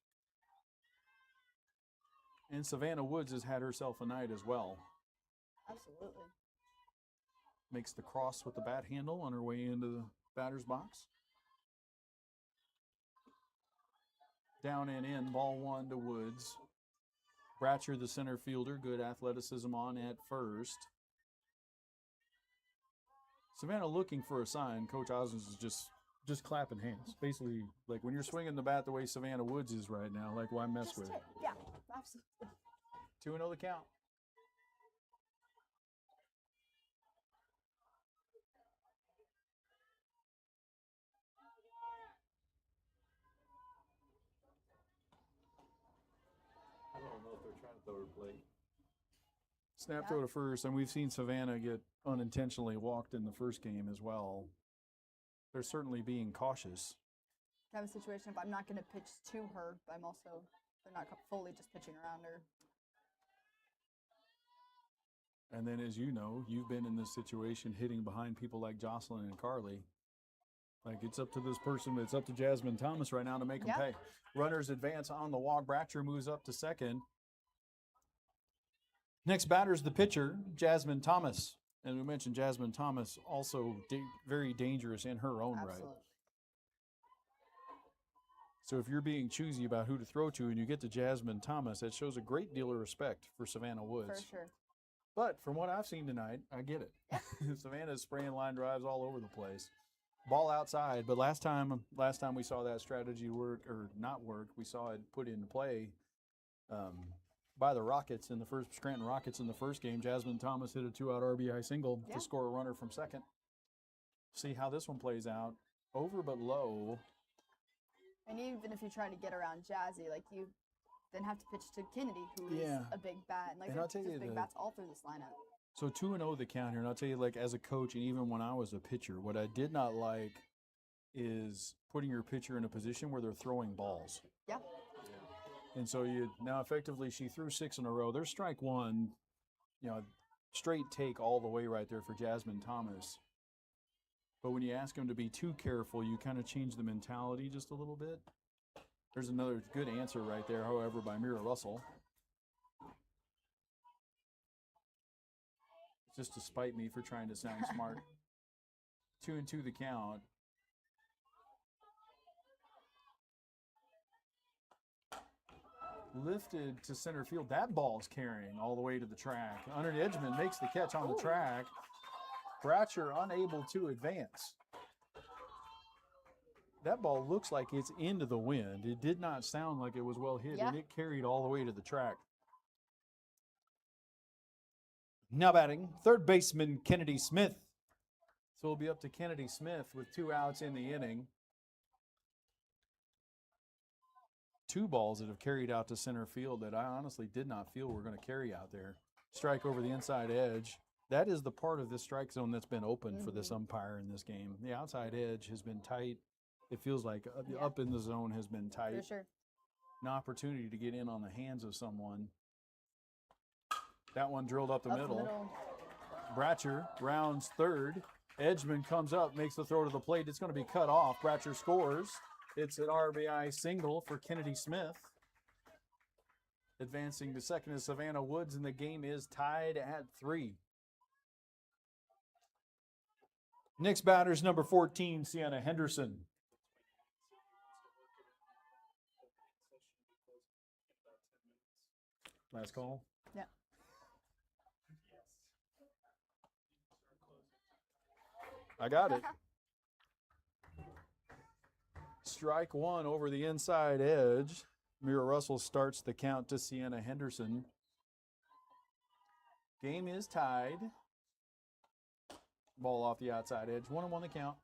D: And Savannah Woods has had herself a night as well.
E: Absolutely.
D: Makes the cross with the bat handle on her way into the batter's box. Down and in, ball one to Woods. Bratcher, the center fielder, good athleticism on at first. Savannah looking for a sign. Coach Osmond is just clapping hands. Basically, like when you're swinging the bat the way Savannah Woods is right now, like why mess with it?
E: Yeah, absolutely.
D: 2-0 the count.
F: I don't know if they're trying to throw her plate.
D: Snap
E: Yeah.
D: throw to first, and we've seen Savannah get unintentionally walked in the first game as well. They're certainly being cautious.
E: I have a situation if I'm not going to pitch to her, but they're not fully just pitching around her.
D: And then, as you know, you've been in this situation hitting behind people like Jocelyn and Carly. Like, it's up to this person, it's up to Jasmine Thomas right now to make them
E: Yeah.
D: pay. Runners advance on the walk. Bratcher moves up to second. Next batter is the pitcher, Jasmine Thomas. And we mentioned Jasmine Thomas also very dangerous in her own
E: Absolutely.
D: right. So if you're being choosy about who to throw to and you get to Jasmine Thomas, that shows a great deal of respect for Savannah Woods.
E: For sure.
D: But from what I've seen tonight, I get it. Savannah's spraying line drives all over the place. Ball outside, but last time we saw that strategy work or not work, we saw it put into play by the Rockets in the first Scranton Rockets in the first game. Jasmine Thomas hit a 2-out RBI single to score a runner from second. See how this one plays out. Over but low.
E: And even if you try to get around Jazzy, like you then have to pitch to Kennedy, who is
D: Yeah.
E: a big bat. And like
D: And I'll
E: there's
D: tell
E: just
D: you
E: big
D: the-
E: bats all through this lineup.
D: So 2-0 the count here, and I'll tell you, like, as a coach, and even when I was a pitcher, what I did not like is putting your pitcher in a position where they're throwing balls.
E: Yeah.
D: And so now effectively she threw 6 in a row. There's strike one, straight take all the way right there for Jasmine Thomas. But when you ask them to be too careful, you kind of change the mentality just a little bit. There's another good answer right there, however, by Mira Russell. Just to spite me for trying to sound smart. 2-2 the count. Lifted to center field. That ball's carrying all the way to the track. Under Edgman makes the catch on the track. Bratcher unable to advance. That ball looks like it's into the wind. It did not sound like it was well hit, and it carried all the way to the track. Now batting, third baseman Kennedy Smith. So it'll be up to Kennedy Smith with 2 outs in the inning. two balls that have carried out to center field that I honestly did not feel were going to carry out there. Strike over the inside edge. That is the part of this strike zone that's been open for this umpire in this game. The outside edge has been tight. It feels like the up in the zone has been tight.
E: For sure.
D: An opportunity to get in on the hands of someone. That one drilled up the middle. Bratcher rounds third. Edgman comes up, makes the throw to the plate. It's going to be cut off. Bratcher scores. It's an RBI single for Kennedy Smith. Advancing to second is Savannah Woods, and the game is tied at 3. Next batter is number 14, Sienna Henderson. Last call?
E: Yeah.
D: I got it. Strike one over the inside edge. Mira Russell starts the count to Sienna Henderson. Game is tied. Ball off the outside edge. 1-1 the count.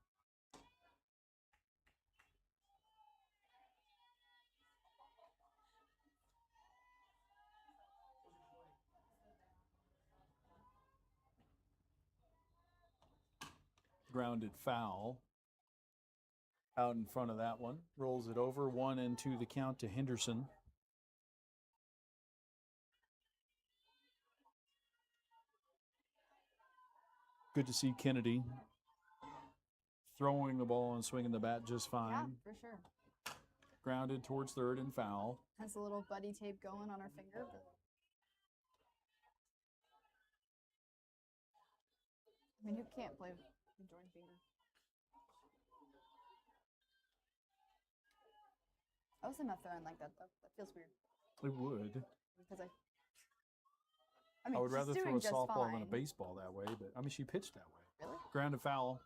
D: Grounded foul. Out in front of that one. Rolls it over. 1-2 the count to Henderson. Good to see Kennedy throwing the ball and swinging the bat just fine.
E: Yeah, for sure.
D: Grounded towards third and foul.
E: Has a little buddy tape going on her finger. But I mean, who can't play with a joint finger? I was not throwing like that though. That feels weird.
D: It would.
E: Because
D: I would rather
E: she's
D: throw
E: doing
D: a
E: just
D: softball than a
E: fine.
D: baseball that way, but I mean, she pitched that way.
E: Really?
D: Grounded foul.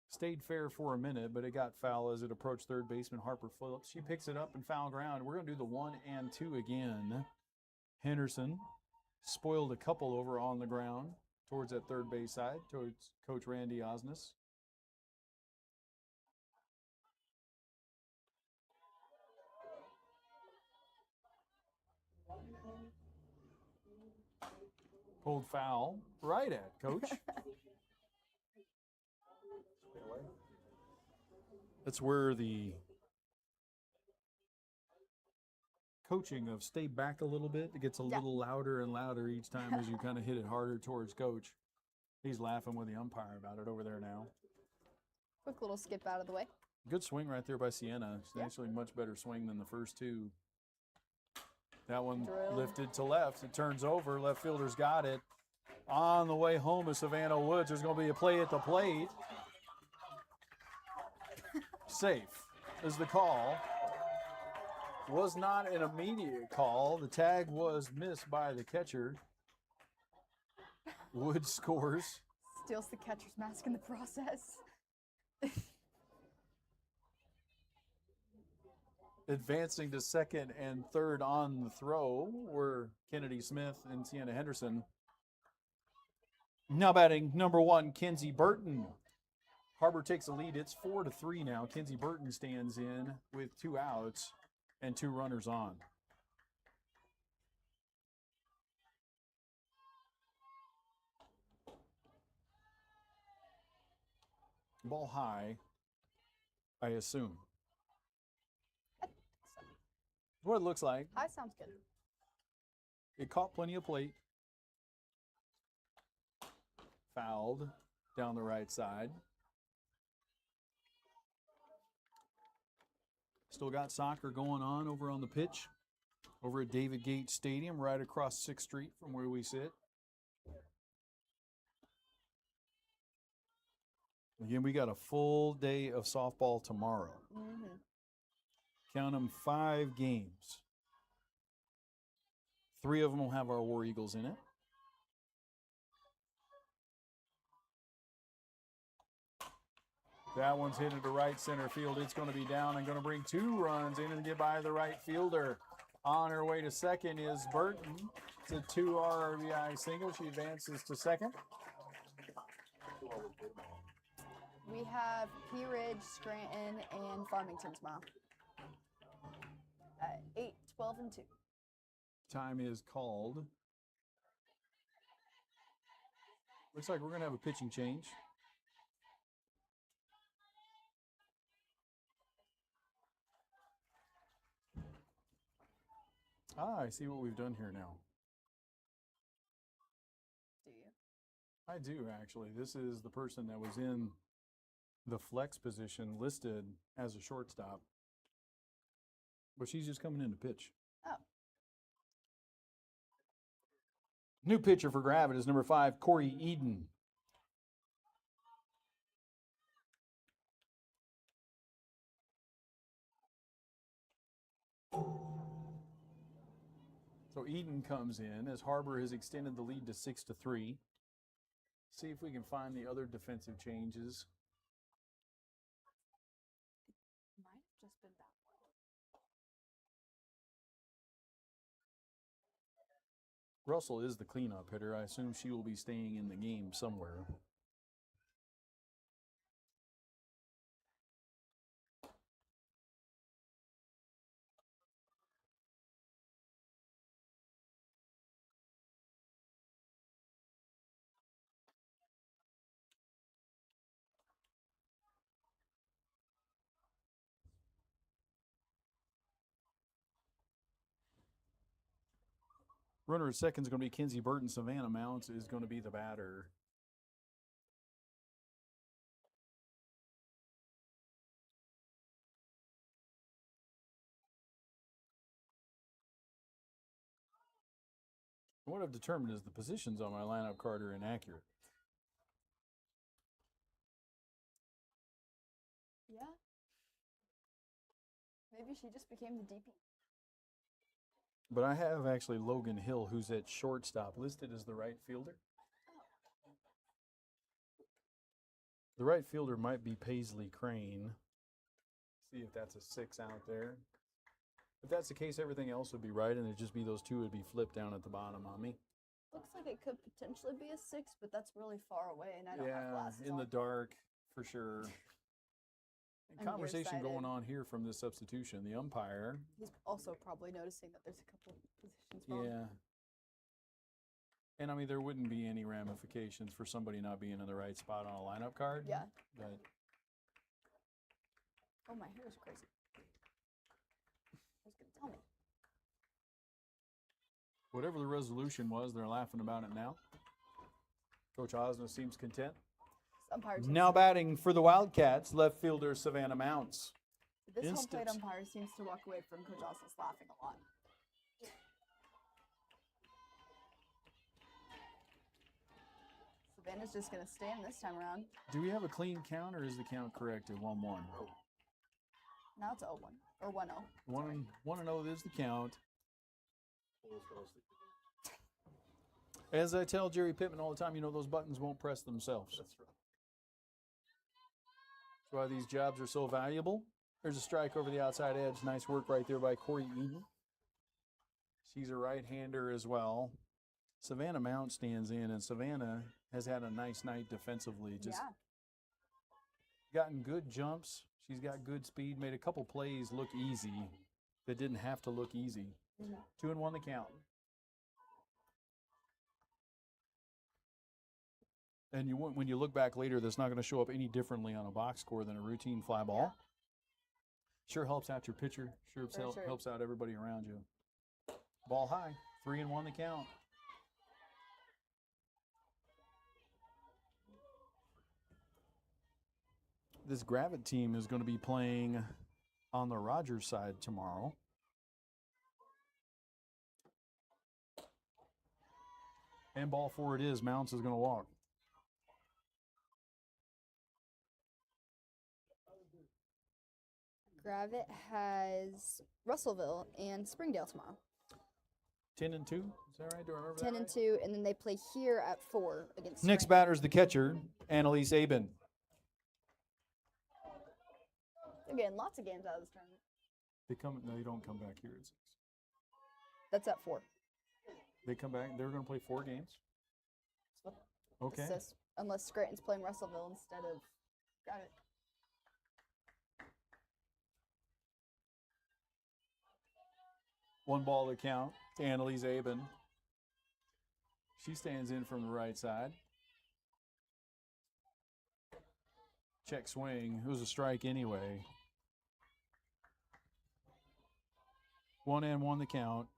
D: Stayed fair for a minute, but it got foul as it approached third baseman Har-Ber Phillips. She picks it up and foul ground. We're going to do the 1-2 again. Henderson spoiled a couple over on the ground towards that third base side, towards Coach Randy Osnes. Pulled foul. Right at, Coach. That's where the coaching of stay back a little bit. It gets a little louder and louder each time as you kind of hit it harder towards Coach. He's laughing with the umpire about it over there now.
E: Quick little skip out of the way.
D: Good swing right there by Sienna. It's actually a much better swing than the first two. That one lifted to left. It turns over. Left fielder's got it. On the way home is Savannah Woods. There's going to be a play at the plate. Safe is the call. Was not an immediate call. The tag was missed by the catcher. Woods scores.
E: Steals the catcher's mask in the process.
D: Advancing to second and third on the throw were Kennedy Smith and Sienna Henderson. Now batting number 1, Kenzie Burton. Har-Ber takes the lead. It's 4-3 now. Kenzie Burton stands in with 2 outs and 2 runners on. Ball high, I assume. What it looks like.
E: High sounds good.
D: It caught plenty of plate. Fouled down the right side. Still got soccer going on over on the pitch, over at David Gates Stadium, right across 6th Street from where we sit. Again, we got a full day of softball tomorrow.
E: Mm-hmm.
D: Count them 5 games. 3 of them will have our War Eagles in it. That one's hit into right center field. It's going to be down and going to bring 2 runs in and get by the right fielder. On her way to second is Burton. It's a 2 RBI single. She advances to second.
E: We have Pea Ridge, Scranton, and Farmington tomorrow. at 8, 12, and 2.
D: Time is called. Looks like we're going to have a pitching change. I see what we've done here now.
E: Do you?
D: I do, actually. This is the person that was in the flex position listed as a shortstop. But she's just coming in to pitch.
E: Oh.
D: New pitcher for Gravett is number 5, Corey Eden. So Eden comes in as Har-Ber has extended the lead to 6-3. See if we can find the other defensive changes.
E: Might have just been that one.
D: Russell is the cleanup hitter. I assume she will be staying in the game somewhere. Runner at second is going to be Kinsey Burton. Savannah Mounts is going to be the batter. What I've determined is the positions on my lineup card are inaccurate.
E: Yeah. Maybe she just became the DP.
D: But I have actually Logan Hill, who's at shortstop, listed as the right fielder. The right fielder might be Paisley Crane. See if that's a 6 out there. If that's the case, everything else would be right, and it'd just be those two would be flipped down at the bottom on me.
E: Looks like it could potentially be a 6, but that's really far away, and I don't have glasses
D: in
E: on.
D: the dark, for sure.
E: I'm
D: Conversation going
E: nearsighted.
D: on here from this substitution. The umpire.
E: He's also probably noticing that there's a couple of positions wrong.
D: Yeah. And I mean, there wouldn't be any ramifications for somebody not being in the right spot on a lineup card.
E: Yeah.
D: But
E: Oh, my hair is crazy. Who's going to tell me?
D: whatever the resolution was, they're laughing about it now. Coach Osno seems content.
E: Umpire
D: Now batting for the Wildcats, left fielder Savannah Mounts.
E: This home plate
D: instance.
E: umpire seems to walk away from Coach Osno's laughing a lot. Savannah's just going to stay in this time around.
D: Do we have a clean count, or is the count correct at 1-1?
E: Now it's 0-1 or 1-0.
D: 1-0 is the count. As I tell Jerry Pittman all the time, you know, those buttons won't press themselves.
F: That's right.
D: That's why these jobs are so valuable. There's a strike over the outside edge. Nice work right there by Corey Eden. She's a right-hander as well. Savannah Mount stands in, and Savannah has had a nice night defensively. Just gotten good jumps. She's got good speed, made a couple plays look easy that didn't have to look easy. 2-1 the count. And when you look back later, that's not going to show up any differently on a box score than a routine fly ball. Sure helps out your pitcher. Sure helps out everybody around you. Ball high. 3-1 the count. This Gravett team is going to be playing on the Rogers side tomorrow. And ball four it is. Mounts is going to walk.
E: Gravett has Russellville and Springdale tomorrow.
D: 10-2. Is that right? Do I remember
E: 10
D: that
E: and
D: right?
E: 2, and then they play here at 4 against
D: Next
E: Scranton.
D: batter is the catcher, Annalise Aben.
E: They're getting lots of games out of this tournament.
D: They don't come back here at 6.
E: That's at 4.
D: They come back. They're going to play 4 games. Okay.
E: It says, unless Scranton's playing Russellville instead of Gravett.
D: 1 ball to count to Annalise Aben. She stands in from the right side. Check swing. It was a strike anyway. 1-1 the count.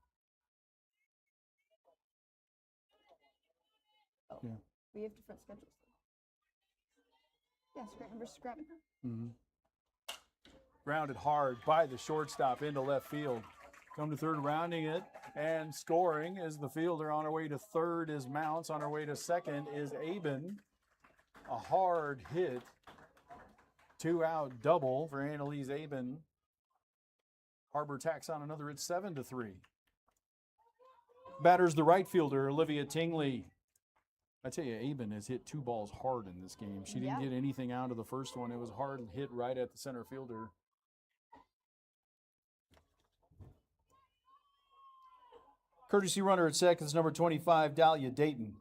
E: Oh,
D: yeah.
E: We have different schedules. Yeah, Scranton versus Scranton.
D: Mm-hmm. Grounded hard by the shortstop into left field. Come to third, rounding it and scoring is the fielder. On her way to third is Mounts. On her way to second is Aben. A hard hit. 2-out double for Annalise Aben. Har-Ber tacks on another at 7-3. Batters the right fielder, Olivia Tingley. I tell you, Aben has hit 2 balls hard in this game. She didn't get anything out of the first one. It was hard hit right at the center fielder. Courtesy runner at second is number 25, Dahlia Dayton.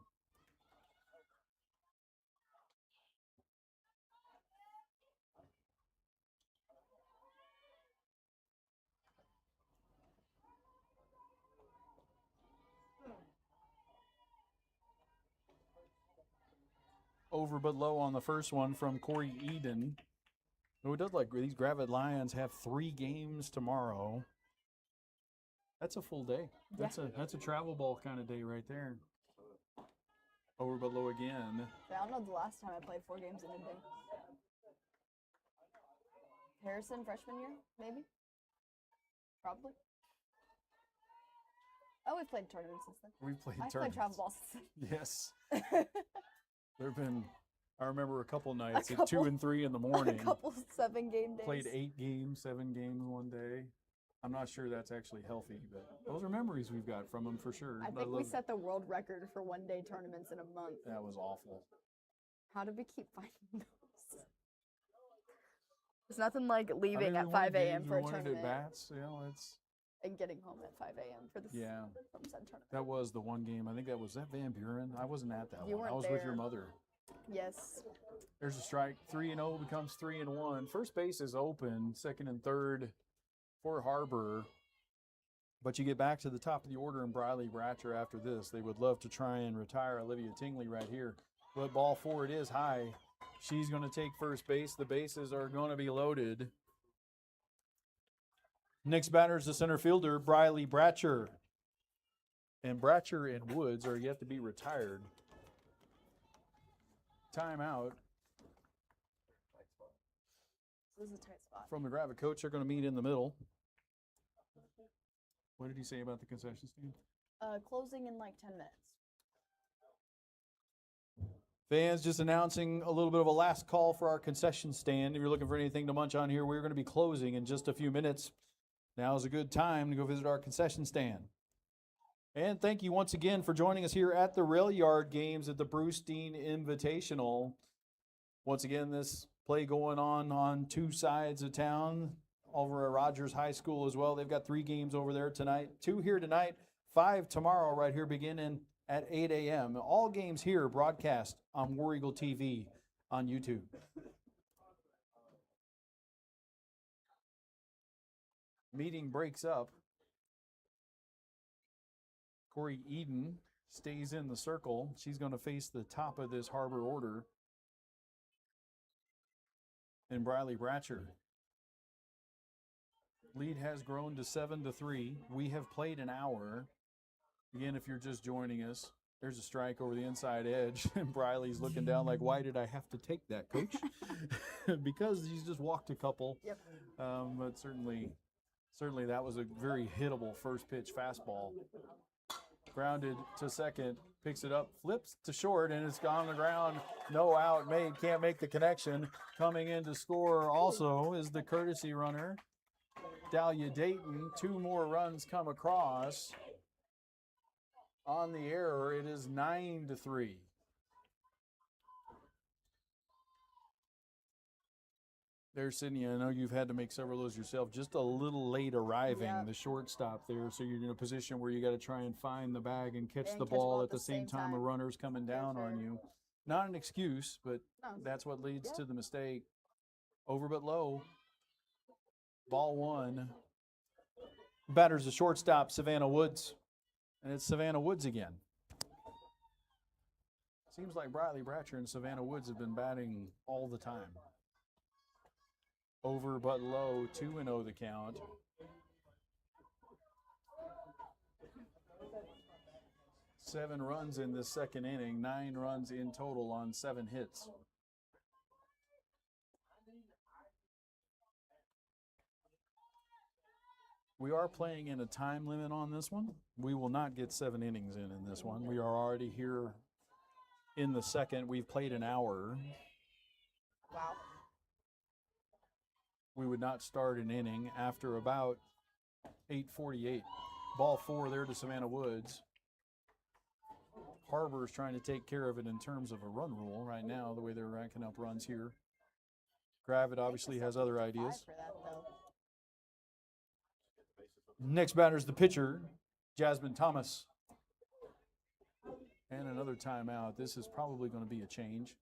D: Over but low on the first one from Corey Eden. Oh, it does like these Gravid Lions have 3 games tomorrow. That's a full day.
E: Yeah.
D: That's a travel ball kind of day right there. Over but low again.
E: I don't know the last time I played 4 games in a day. Harrison, freshman year, maybe? Probably. Oh, we've played tournaments since then.
D: We've played
E: I've
D: tournaments.
E: played travel balls since
D: Yes.
E: then.
D: There have been, I remember a couple nights
E: couple-
D: at 2 and 3 in the morning.
E: A couple 7-game days.
D: Played 8 games, 7 games one day. I'm not sure that's actually healthy, but those are memories we've got from them for sure.
E: I think we set the world record for 1-day tournaments in a month.
D: That was awful.
E: How did we keep finding those? It's nothing like
D: I mean,
E: leaving
D: we
E: at
D: wanted
E: 5 a.m.
D: games,
E: for a
D: we wanted
E: tournament
D: at bats, you know, it's
E: and getting home at 5 a.m. for the
D: yeah.
E: from said tournament.
D: That was the one game. I think that was Van Buren. I wasn't at that
E: You
D: one. I
E: weren't
D: was with your
E: there.
D: mother.
E: Yes.
D: There's a strike. 3-0 becomes 3-1. First base is open. Second and third for Har-Ber. But you get back to the top of the order in Briley Bratcher after this. They would love to try and retire Olivia Tingley right here. But ball forward is high. She's going to take first base. The bases are going to be loaded. Next batter is the center fielder, Briley Bratcher. And Bratcher and Woods are yet to be retired. Timeout.
E: This is a tight spot.
D: From the Gravid coach, they're going to meet in the middle. What did he say about the concession stand?
E: Closing in like 10 minutes.
D: Fans, just announcing a little bit of a last call for our concession stand. If you're looking for anything to munch on here, we're going to be closing in just a few minutes. Now is a good time to go visit our concession stand. And thank you once again for joining us here at the Rail Yard games at the Bruce Dean Invitational. Once again, this play going on 2 sides of town. Over at Rogers High School as well. They've got 3 games over there tonight. 2 here tonight, 5 tomorrow right here beginning at 8 a.m. All games here broadcast on War Eagle TV on YouTube. Meeting breaks up. Corey Eden stays in the circle. She's going to face the top of this Har-Ber order. And Briley Bratcher. Lead has grown to 7-3. We have played an hour. Again, if you're just joining us, there's a strike over the inside edge. And Briley's looking down like, why did I have to take that, coach? Because he's just walked a couple.
E: Yep.
D: But certainly that was a very hittable first pitch fastball. Grounded to second, picks it up, flips to short, and it's gone on the ground. No out made, can't make the connection. Coming in to score also is the courtesy runner, Dahlia Dayton. 2 more runs come across. On the error, it is 9-3. There's Sydney. I know you've had to make several of those yourself. Just a little late arriving, the shortstop there. So you're in a position where you got to try and find the bag and catch the ball at the same time a runner's coming down on you. Not an excuse, but that's what leads to the mistake. Over but low. Ball 1. Batter's the shortstop, Savannah Woods. And it's Savannah Woods again. Seems like Bradley Bratcher and Savannah Woods have been batting all the time. Over but low, 2-0 the count. Seven runs in this second inning, 9 runs in total on 7 hits. We are playing in a time limit on this one. We will not get 7 innings in this one. We are already here in the second. We've played an hour.
E: Wow.
D: We would not start an inning after about 8:48. Ball 4 there to Savannah Woods. Har-Ber is trying to take care of it in terms of a run rule right now, the way they're ranking up runs here. Gravett obviously has other ideas.
E: For that, though.
D: Next batter is the pitcher, Jasmine Thomas. And another timeout. This is probably going to be a change.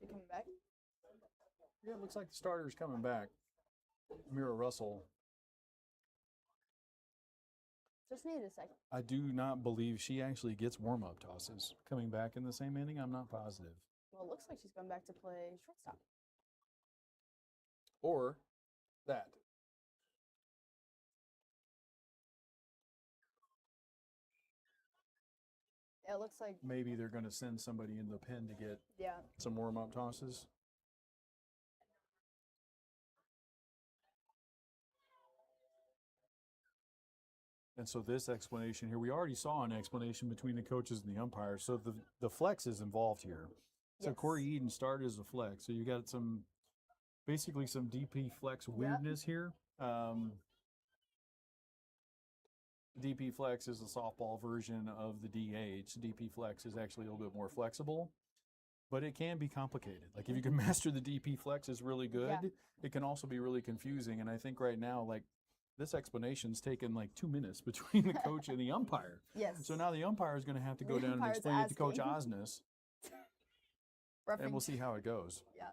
E: She coming back?
D: Yeah, it looks like the starter's coming back. Mira Russell.
E: Just needed a second.
D: I do not believe she actually gets warm-up tosses. Coming back in the same inning, I'm not positive.
E: Well, it looks like she's going back to play shortstop.
D: Or that.
E: Yeah, it looks like,
D: Maybe they're going to send somebody in the pen to get
E: yeah.
D: some warm-up tosses. And so this explanation here, we already saw an explanation between the coaches and the umpires. So the flex is involved here. So
E: Yes.
D: Corey Eden started as a flex. So you got some, basically some DP flex weirdness here. DP flex is a softball version of the DH. DP flex is actually a little bit more flexible, but it can be complicated. Like if you can master the DP flex is really good.
E: Yeah.
D: It can also be really confusing. And I think right now, like this explanation's taken like 2 minutes between the coach and the umpire.
E: Yes.
D: So now the umpire is going to have to go
E: The
D: down and
E: umpire's
D: explain it to Coach
E: asking.
D: Osnes,
E: Roughing
D: and we'll see how it goes.
E: Yeah.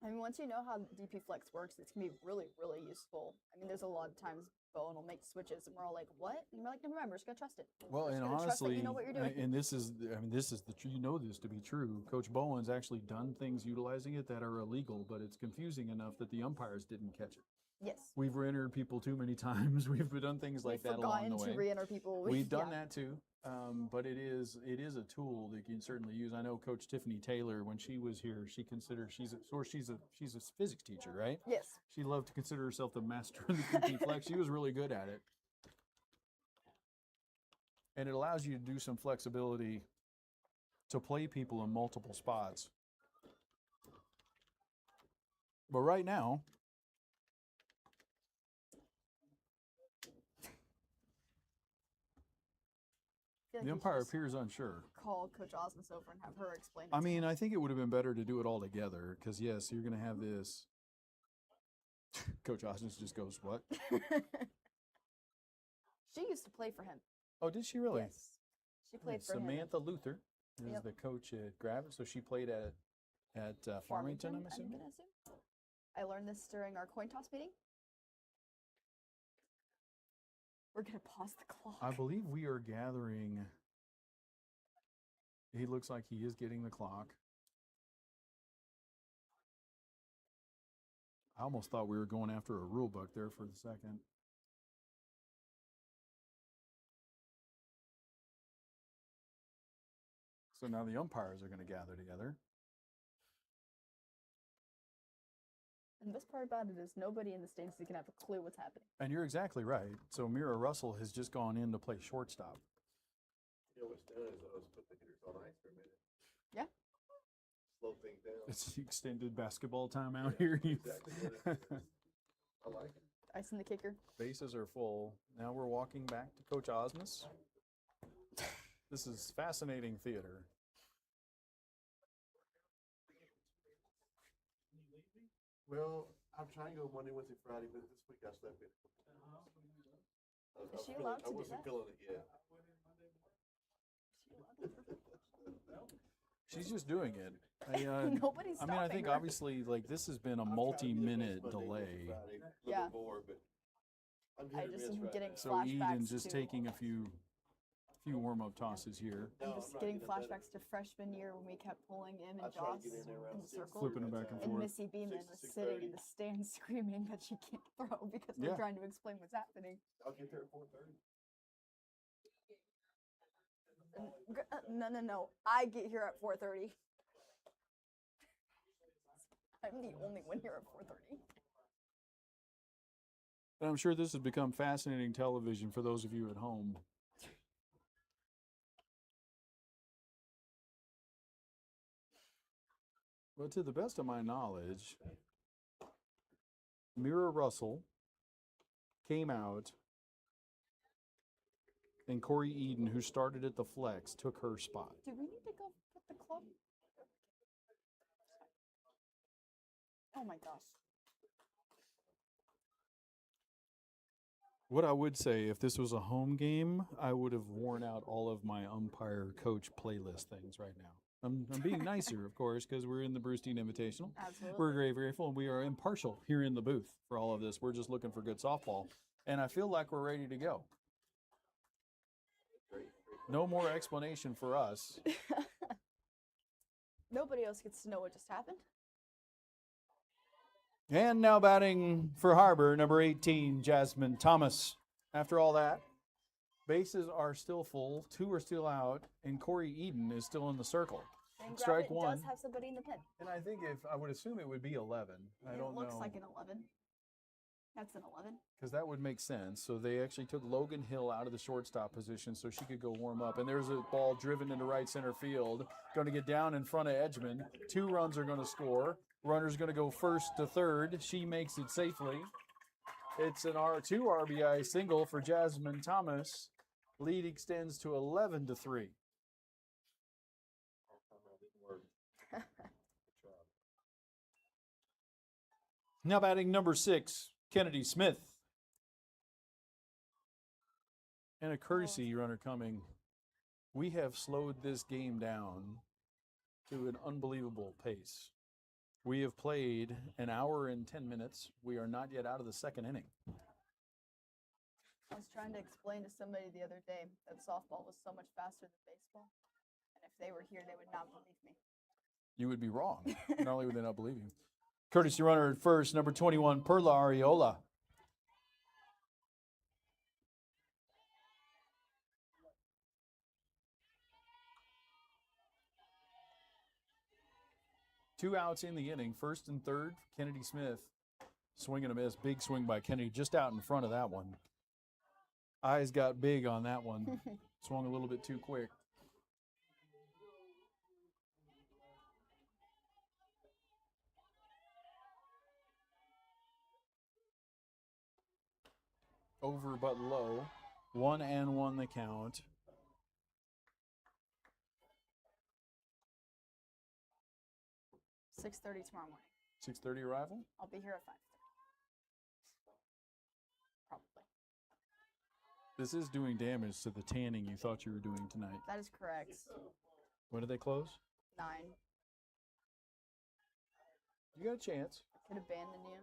E: I mean, once you know how DP Flex works, it's going to be really, really useful. I mean, there's a lot of times Bowen will make switches, and we're all like, what? And we're like, no, remember, just going to trust it.
D: Well,
E: We're just
D: and
E: gonna trust that
D: honestly,
E: you know what you're doing.
D: and this is, I mean, this is you know this to be true. Coach Bowen's actually done things utilizing it that are illegal, but it's confusing enough that the umpires didn't catch it.
E: Yes.
D: We've re-entered people too many times. We've done things like
E: We've
D: that along
E: forgotten
D: the
E: to
D: way.
E: re-enter people.
D: We've done
E: Yeah.
D: that too, but it is a tool that you can certainly use. I know Coach Tiffany Taylor, when she was here, she considered she's a physics teacher, right?
E: Yes.
D: She loved to consider herself the master of the DP flex. She was really good at it, and it allows you to do some flexibility to play people in multiple spots. But right now,
E: I feel like
D: the
E: we
D: umpire
E: should just
D: appears unsure.
E: call Coach Osnes over and have her explain it.
D: I
E: to
D: mean,
E: him.
D: I think it would have been better to do it all together because, yes, you're going to have this. Coach Osnes just goes, what?
E: She used to play for him.
D: Oh, did she really?
E: Yes. She played for him.
D: Samantha Luther is
E: Yep.
D: the coach at Gravett, so she played at Farmington, I'm assuming.
E: gonna assume. I learned this during our coin toss meeting. We're gonna pause the clock.
D: I believe we are gathering. He looks like he is getting the clock. I almost thought we were going after a rule book there for the second. So now the umpires are going to gather together.
E: And the best part about it is nobody in the stands is gonna have a clue what's happening.
D: And you're exactly right. So Mira Russell has just gone in to play shortstop.
F: You know what's done is those put the hitters on ice for a minute.
E: Yeah.
F: Slow things down.
D: It's the extended basketball timeout here.
F: Exactly what it is. I like it.
E: Ice in the kicker.
D: Bases are full. Now we're walking back to Coach Osnes. This is fascinating theater.
F: Well, I'm trying to go Monday, Wednesday, Friday, but this week I slept in.
E: Is she allowed to
F: I
E: do
F: wasn't
E: that?
F: feeling it yet.
D: She's just doing it.
E: Nobody's
D: I mean, I think
E: stopping her.
D: obviously, like, this has been a multi-minute delay.
E: Yeah.
F: More, but I'm
E: I
F: hit or
E: just
F: miss
E: am
F: right
E: getting
F: now.
D: So
E: flashbacks
D: Eden just
E: to
D: taking a few warm-up tosses here,
E: I'm just getting flashbacks to freshman year when we kept pulling him
F: I
E: and
F: try to
E: Joss
F: get in there around
E: in the
F: 6,
E: circle.
D: flipping them back and
E: And
D: forth.
E: Missy Beeman
F: 6 to
E: was sitting
F: 6:30.
E: in the stands screaming that she can't throw because
D: Yeah.
E: we're trying to explain what's happening.
F: I'll get there at 4:30.
E: No. I get here at 4:30. I'm the only one here at 4:30.
D: And I'm sure this has become fascinating television for those of you at home. But to the best of my knowledge, Mira Russell came out, and Corey Eden, who started at the flex, took her spot.
E: Do we need to go put the club? Oh my gosh.
D: What I would say, if this was a home game, I would have worn out all of my umpire coach playlist things right now. I'm being nicer, of course, because we're in the Brewstein Invitational.
E: Absolutely.
D: We're very grateful, and we are impartial here in the booth for all of this. We're just looking for good softball, and I feel like we're ready to go. No more explanation for us.
E: Nobody else gets to know what just happened.
D: And now batting for Har-Ber, number 18, Jasmine Thomas. After all that, bases are still full, 2 are still out, and Corey Eden is still in the circle.
E: And
D: Strike
E: Gravit
D: one.
E: does have somebody in the pen.
D: And I think I would assume it would be 11. I don't
E: It looks
D: know.
E: like an 11. That's an 11.
D: Because that would make sense. So they actually took Logan Hill out of the shortstop position so she could go warm up. And there's a ball driven into right center field. Going to get down in front of Edgman. 2 runs are going to score. Runner's going to go first to third. She makes it safely. It's an R2 RBI single for Jasmine Thomas. Lead extends to 11-3. Now batting number 6, Kennedy Smith. And a courtesy runner coming. We have slowed this game down to an unbelievable pace. We have played an hour and 10 minutes. We are not yet out of the second inning.
E: I was trying to explain to somebody the other day that softball was so much faster than baseball. And if they were here, they would not believe me.
D: You would be wrong. Not only would they not believe you. Courtesy runner at first, number 21, Perla Ariola. Two outs in the inning, first and third, Kennedy Smith. Swing and a miss, big swing by Kennedy, just out in front of that one. Eyes got big on that one. Swung a little bit too quick. Over but low. 1-1 the count.
E: $6:30 tomorrow morning.
D: 6:30 arrival.
E: I'll be here at 5:30. Probably.
D: This is doing damage to the tanning you thought you were doing tonight.
E: That is correct.
D: When did they close?
E: 9.
D: You got a chance.
E: Could abandon you.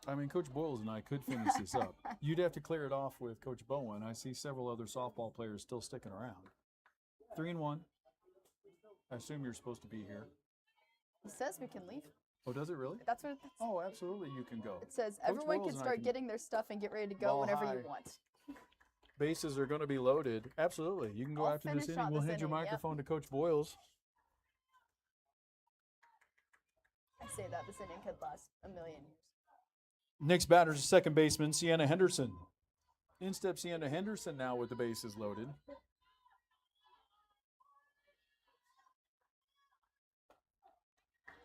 D: I mean, Coach Boyles and I could finish this up. You'd have to clear it off with Coach Bowen. I see several other softball players still sticking around. 3-1. I assume you're supposed to be here.
E: It says we can leave.
D: Oh, does it really?
E: That's what that's,
D: Oh, absolutely, you can go.
E: it says.
D: Coach
E: Everyone
D: Boyles
E: can
D: and I
E: start
D: can-
E: getting their stuff and get ready to go
D: Ball
E: whenever
D: high.
E: you want.
D: Bases are going to be loaded. Absolutely. You can go
E: I'll
D: after this
E: finish
D: inning.
E: out
D: We'll
E: this
D: hand your
E: inning, yep.
D: microphone to Coach Boyles.
E: I say that this inning could last a million years.
D: Next batter is second baseman, Sienna Henderson. In steps Sienna Henderson now with the bases loaded.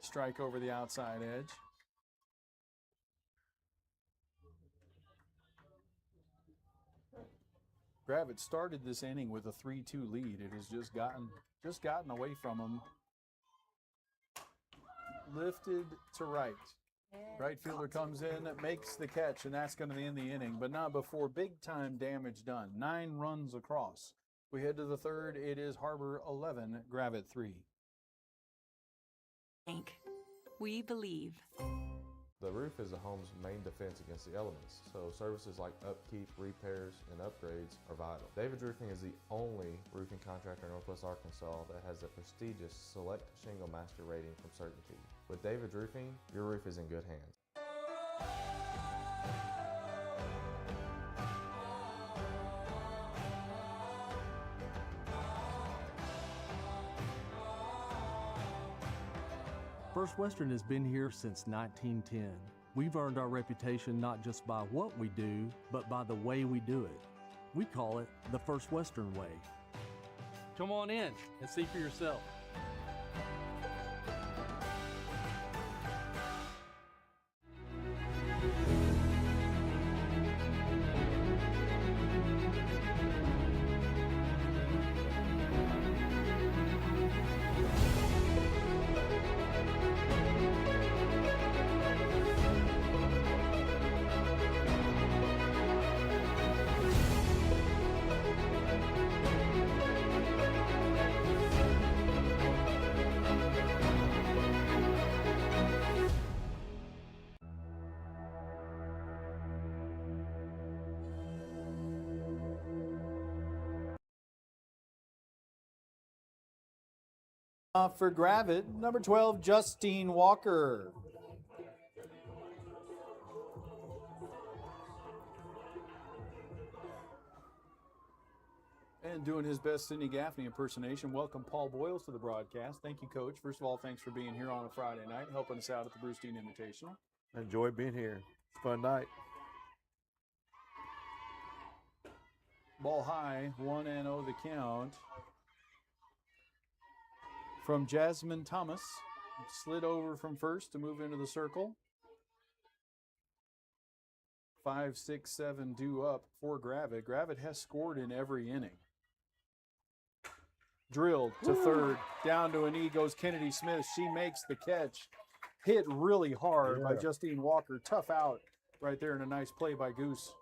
D: Strike over the outside edge. Gravit started this inning with a 3-2 lead. It has just gotten away from him. Lifted to right. Right fielder comes in, makes the catch, and that's going to end the inning, but not before big-time damage done. 9 runs across. We head to the third. It is Har-Ber 11, Gravette 3.
A: Bank. We believe.
B: The roof is a home's main defense against the elements, so services like upkeep, repairs, and upgrades are vital. David's Roofing is the only roofing contractor in Northwest Arkansas that has the prestigious Select Shingle Master rating from Certainty. With David's Roofing, your roof is in good hands.
C: First Western has been here since 1910. We've earned our reputation not just by what we do, but by the way we do it. We call it the First Western way.
G: Come on in and see for yourself.
D: For Gravette, number 12, Justine Walker. And doing his best Sidney Gaffney impersonation, welcome Paul Boyles to the broadcast. Thank you, Coach. First of all, thanks for being here on a Friday night, helping us out at the Bruce Dean Invitational.
F: I enjoy being here. It's a fun night.
D: Ball high, 1-0 the count. From Jasmine Thomas, slid over from first to move into the circle. 5, 6, 7 due up for Gravette. Gravette has scored in every inning. Drilled to third, down to a knee goes Kennedy Smith. She makes the catch. Hit really hard by Justine Walker. Tough out right there, and a nice play by Goose.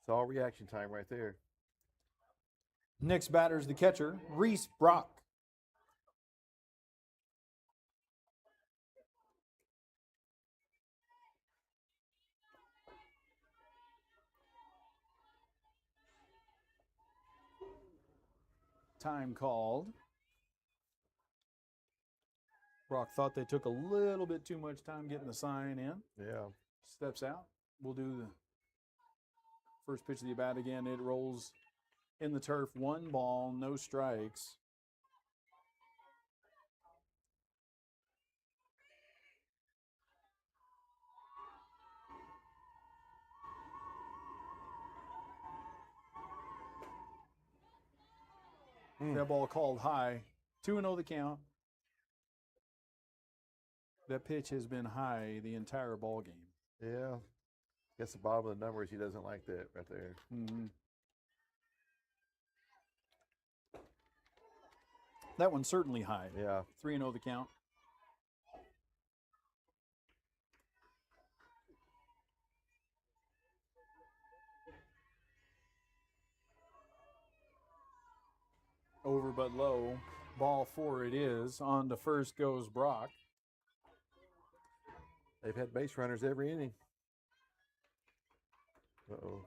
F: It's all reaction time right there.
D: Next batter is the catcher, Reese Brock. Time called. Brock thought they took a little bit too much time getting the sign in.
F: Yeah.
D: Steps out. We'll do the first pitch of the bat again. It rolls in the turf. 1 ball, no strikes. That ball called high. 2-0 the count. That pitch has been high the entire ball game.
F: Yeah. Guess the bottom of the numbers, he doesn't like that right there.
D: Mm-hmm. That one's certainly high.
F: Yeah.
D: 3-0 the count. Over but low. Ball 4 it is. On to first goes Brock.
F: They've had base runners every inning. Uh-oh.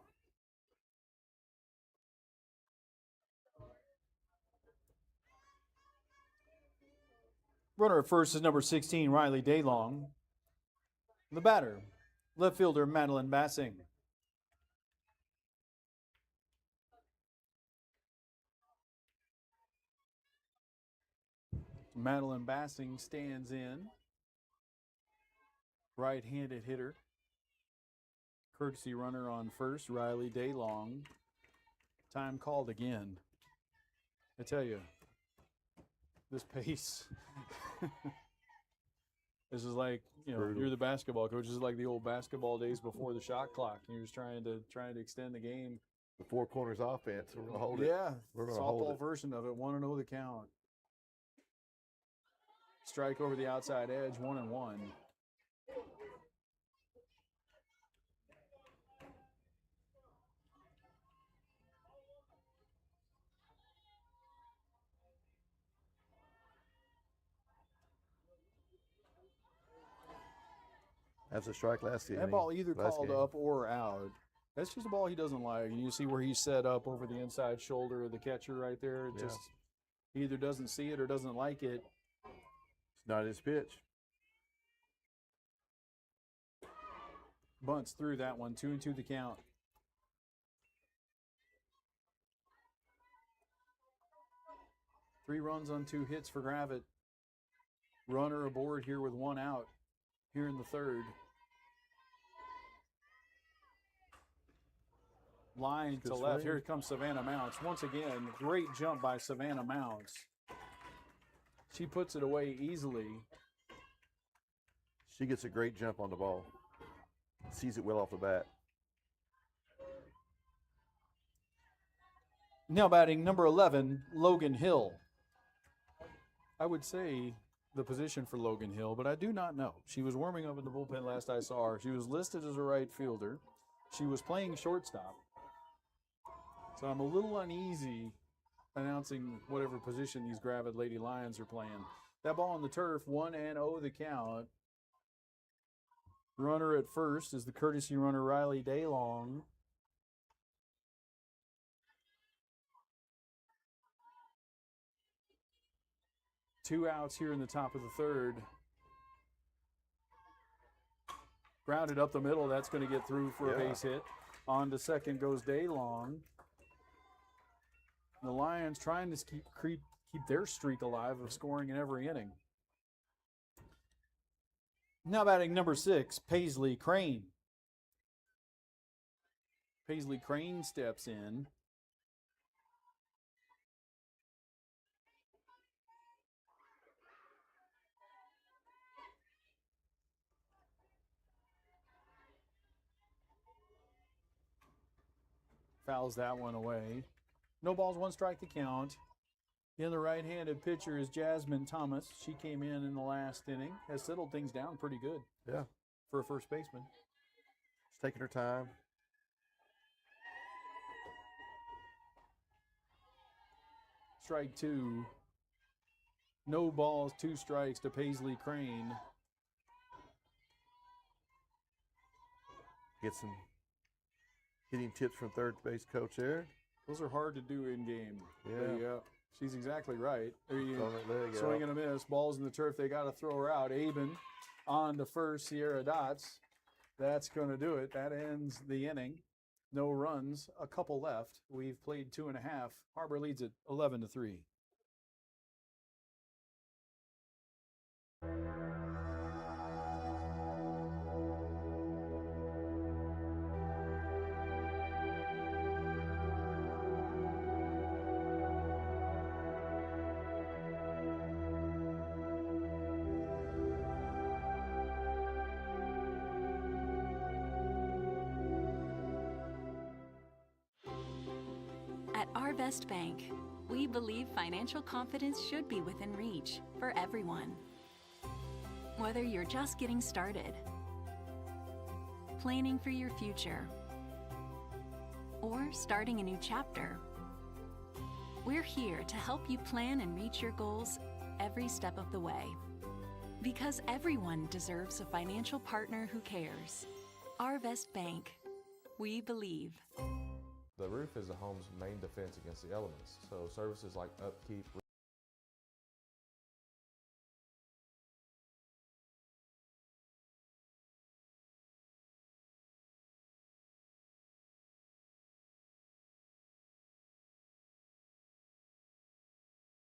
D: Runner at first is number 16, Riley Daylong. The batter, left fielder, Madeline Bassing. Madeline Bassing stands in. Right-handed hitter. Courtesy runner on first, Riley Daylong. Time called again. I tell you, this pace. This is like, you know,
F: Brutal.
D: you're the basketball coach. This is like the old basketball days before the shot clock. You're just trying to extend the game.
F: The four corners offense. We're going to hold it.
D: Yeah,
F: We're going to hold
D: softball
F: it.
D: version of it. 1-0 the count. Strike over the outside edge, 1-1.
F: That's a strike last game.
D: That ball either
F: last
D: called
F: game.
D: up or out. That's just a ball he doesn't like. And you see where he's set up over the inside shoulder of the catcher right there. It
F: Yeah.
D: just he either doesn't see it or doesn't like it.
F: It's not his pitch.
D: Bunts through that one. 2-2 the count. Three runs on 2 hits for Gravett. Runner aboard here with 1 out here in the third. Line to
F: Good
D: left.
F: swing.
D: Here comes Savannah Mounts. Once again, great jump by Savannah Mounts. She puts it away easily.
F: She gets a great jump on the ball. Sees it well off the bat.
D: Now batting number 11, Logan Hill. I would say the position for Logan Hill, but I do not know. She was warming up in the bullpen last I saw her. She was listed as a right fielder. She was playing shortstop. So I'm a little uneasy announcing whatever position these Gravett Lady Lions are playing. That ball on the turf, 1-0 the count. Runner at first is the courtesy runner Riley Daylong. Two outs here in the top of the third. Grounded up the middle. That's going to get through for a base hit. On to second goes Daylong. The Lions trying to keep their streak alive of scoring in every inning. Now batting number 6, Paisley Crane. Paisley Crane steps in. Fouls that one away. No balls, 1 strike to count. In the right-handed pitcher is Jasmine Thomas. She came in the last inning, has settled things down pretty good.
F: Yeah.
D: For a first baseman.
F: She's taking her time.
D: Strike 2. No balls, 2 strikes to Paisley Crane.
F: Get some hitting tips from third base coach there.
D: Those are hard to do in game.
F: Yeah.
D: She's exactly right. There you
F: Throwing that leg
D: swing
F: out.
D: and a miss. Balls in the turf. They got to throw her out. Aben on to first. Sierra Dots. That's going to do it. That ends the inning. No runs. A couple left. We've played 2.5. Har-Ber leads it 11-3.
A: At Our Best Bank, we believe financial confidence should be within reach for everyone. Whether you're just getting started, planning for your future, or starting a new chapter, we're here to help you plan and reach your goals every step of the way. Because everyone deserves a financial partner who cares. Our Best Bank. We believe.
B: The roof is a home's main defense against the elements, so services like upkeep,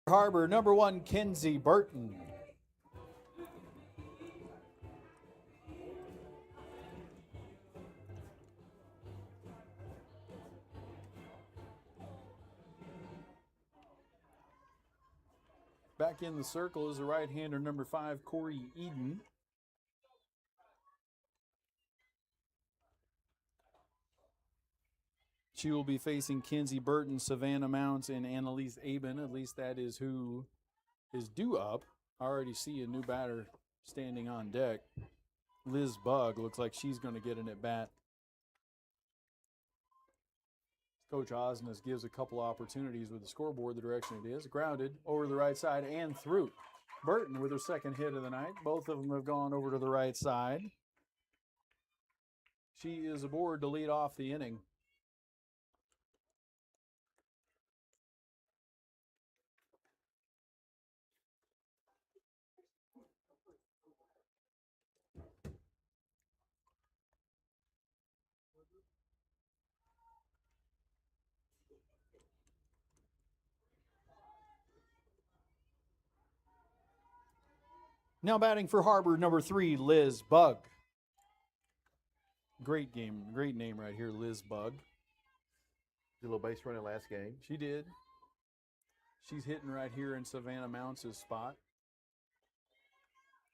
D: Har-Ber, number 1, Kenzie Burton. Back in the circle is the right-hander, number 5, Corey Eden. She will be facing Kenzie Burton, Savannah Mounts, and Annalise Aben. At least that is who is due up. I already see a new batter standing on deck. Liz Bugg looks like she's going to get an at-bat. Coach Osnes gives a couple opportunities with the scoreboard the direction it is. Grounded over the right side and through. Burton with her second hit of the night. Both of them have gone over to the right side. She is aboard to lead off the inning. Now batting for Har-Ber, number 3, Liz Bug. Great game, great name right here, Liz Bug.
F: Did a little base running last game.
D: She did. She's hitting right here in Savannah Mounts' spot.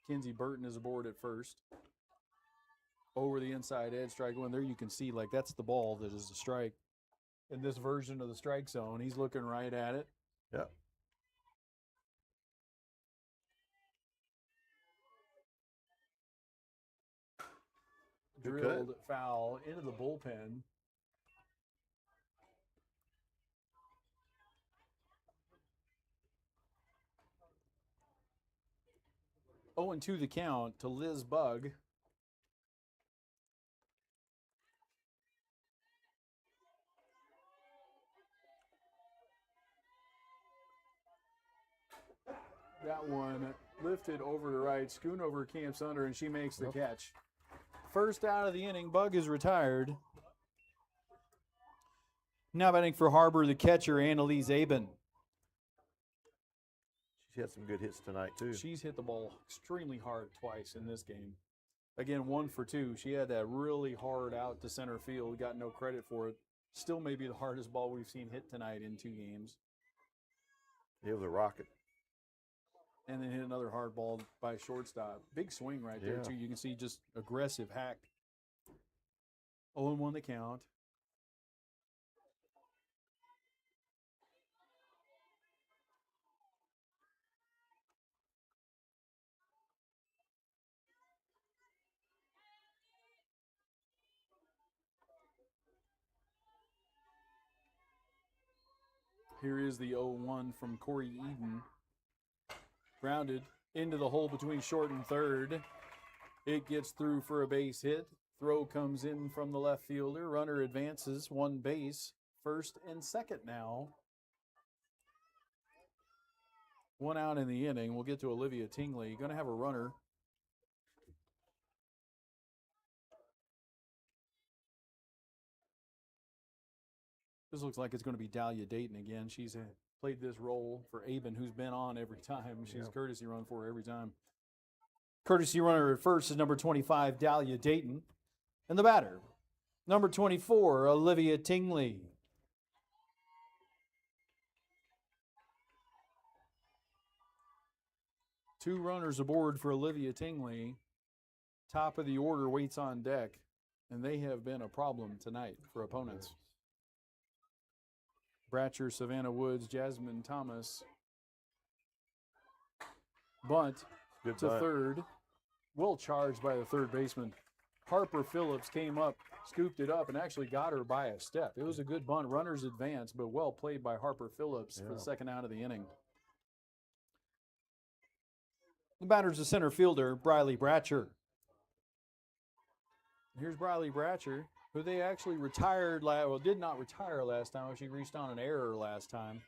D: Kenzie Burton is aboard at first. Over the inside edge, strike one. There you can see, like, that's the ball that is the strike. In this version of the strike zone, he's looking right at it.
F: Yep. Good
D: Drilled
F: cut.
D: foul into the bullpen. Oh, and 2 the count to Liz Bug. That one lifted over to right, Schoonover camps under, and she makes the catch. First out of the inning, Bug is retired. Now batting for Har-Ber, the catcher, Annalise Aben.
F: She's had some good hits tonight, too.
D: She's hit the ball extremely hard twice in this game. Again, 1 for 2. She had that really hard out to center field, got no credit for it. Still maybe the hardest ball we've seen hit tonight in 2 games.
F: It was a rocket.
D: And then hit another hard ball by shortstop. Big swing right there,
F: Yeah.
D: too. You can see just aggressive hack. 0-1 the count. Here is the 0-1 from Corey Eden. Grounded into the hole between short and third. It gets through for a base hit. Throw comes in from the left fielder. Runner advances 1 base. First and second now. 1 out in the inning. We'll get to Olivia Tingley. Going to have a runner. This looks like it's going to be Dahlia Dayton again. She's played this role for Aben, who's been on every time. She's courtesy run for her every time. Courtesy runner at first is number 25, Dahlia Dayton. And the batter, number 24, Olivia Tingley. Two runners aboard for Olivia Tingley. Top of the order waits on deck, and they have been a problem tonight for opponents. Bratcher, Savannah Woods, Jasmine Thomas. Bunt
F: Good
D: to
F: bunt.
D: third. Well charged by the third baseman. Har-Ber Phillips came up, scooped it up, and actually got her by a step. It was a good bunt. Runners advance, but well played by Har-Ber Phillips for the second out of the inning. The batter's the center fielder, Briley Bratcher. Here's Briley Bratcher, who they actually retired, did not retire last time. She reached on an error last time.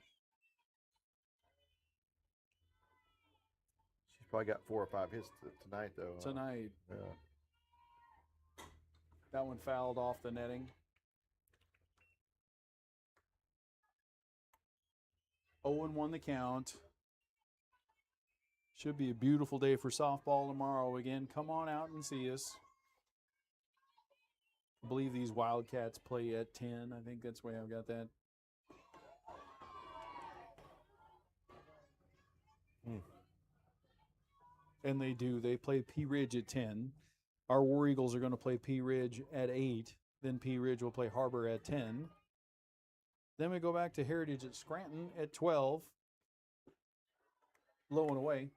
F: She's probably got 4 or 5 hits tonight, though.
D: Tonight,
F: Yeah.
D: that one fouled off the netting. 0-1 the count. Should be a beautiful day for softball tomorrow again. Come on out and see us. I believe these Wildcats play at 10. I think that's the way I've got that. And they do. They play Pea Ridge at 10. Our War Eagles are going to play Pea Ridge at 8. Then Pea Ridge will play Har-Ber at 10. Then we go back to Heritage at Scranton at 12. Low and away.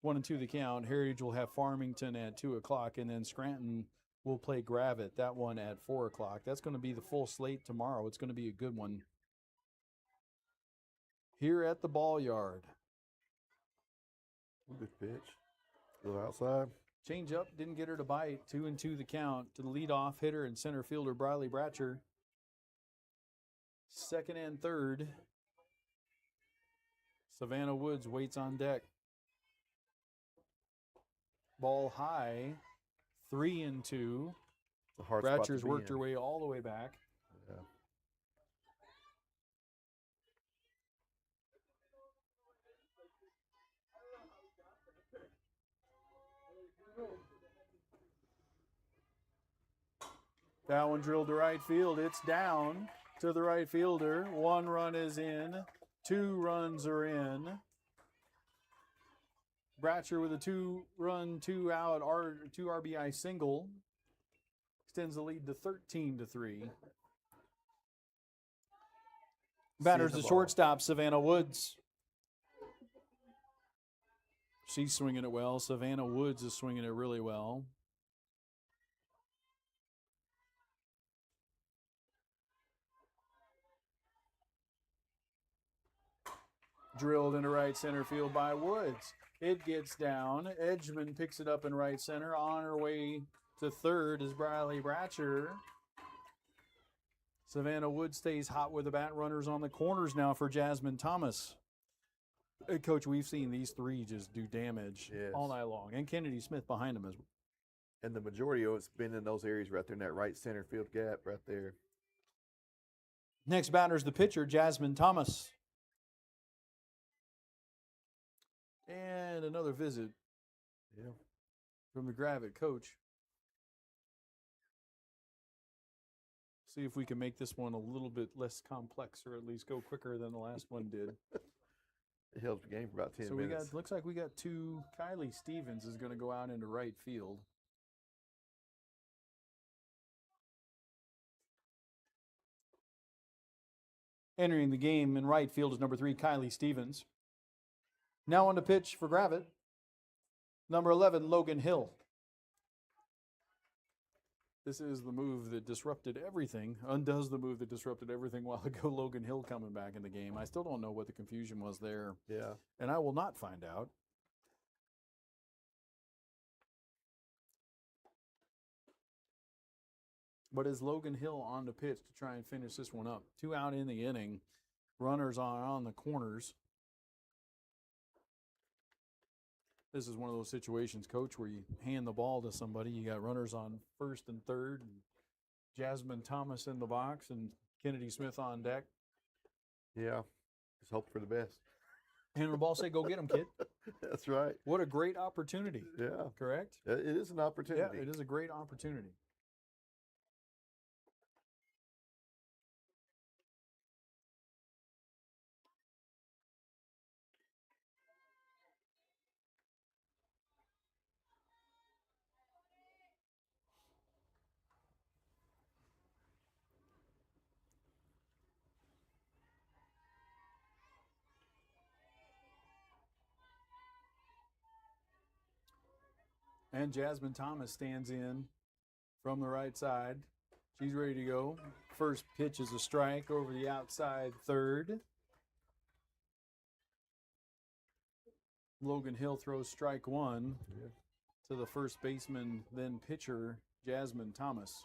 D: 1-2 the count. Heritage will have Farmington at 2 o'clock, and then Scranton will play Gravett, that one at 4 o'clock. That's going to be the full slate tomorrow. It's going to be a good one. Here at the ball yard.
F: Good pitch. Go outside.
D: Change up, didn't get her to bite. 2-2 the count to the leadoff hitter and center fielder Briley Bratcher. Second and third. Savannah Woods waits on deck. Ball high. 3-2.
F: It's a hard spot to
D: Bratcher's
F: be
D: worked
F: in.
D: her way all the way back.
F: Yeah.
D: That one drilled to right field. It's down to the right fielder. 1 run is in. 2 runs are in. Bratcher with a 2-run, 2-out, 2 RBI single. Extends the lead to 13-3. Batters the shortstop, Savannah Woods. She's swinging it well. Savannah Woods is swinging it really well. Drilled into right center field by Woods. It gets down. Edgman picks it up in right center. On her way to third is Briley Bratcher. Savannah Woods stays hot with the bat. Runners on the corners now for Jasmine Thomas. Hey, Coach, we've seen these three just do damage all night long. And Kennedy Smith behind them as well.
F: And the majority of it's been in those areas right there in that right center field gap right there.
D: Next batter is the pitcher, Jasmine Thomas. And another visit from the Gravett coach. See if we can make this one a little bit less complex, or at least go quicker than the last one did.
F: It held the game for about 10
D: So
F: minutes.
D: looks like we got 2. Kylie Stevens is going to go out into right field. Entering the game in right field is number 3, Kylie Stevens. Now on the pitch for Gravett, number 11, Logan Hill. This is the move that disrupted everything, undoes the move that disrupted everything a while ago, Logan Hill coming back in the game. I still don't know what the confusion was there.
F: Yeah.
D: And I will not find out. But is Logan Hill on the pitch to try and finish this one up? 2 out in the inning. Runners are on the corners. This is one of those situations, Coach, where you hand the ball to somebody. You got runners on first and third. And Jasmine Thomas in the box and Kennedy Smith on deck.
F: Yeah. Just hope for the best.
D: Hand the ball, say, go get him, kid.
F: That's right.
D: What a great opportunity.
F: Yeah.
D: Correct?
F: It is an opportunity.
D: Yeah, it is a great opportunity. And Jasmine Thomas stands in from the right side. She's ready to go. First pitch is a strike over the outside third. Logan Hill throws strike 1 to the first baseman, then pitcher, Jasmine Thomas.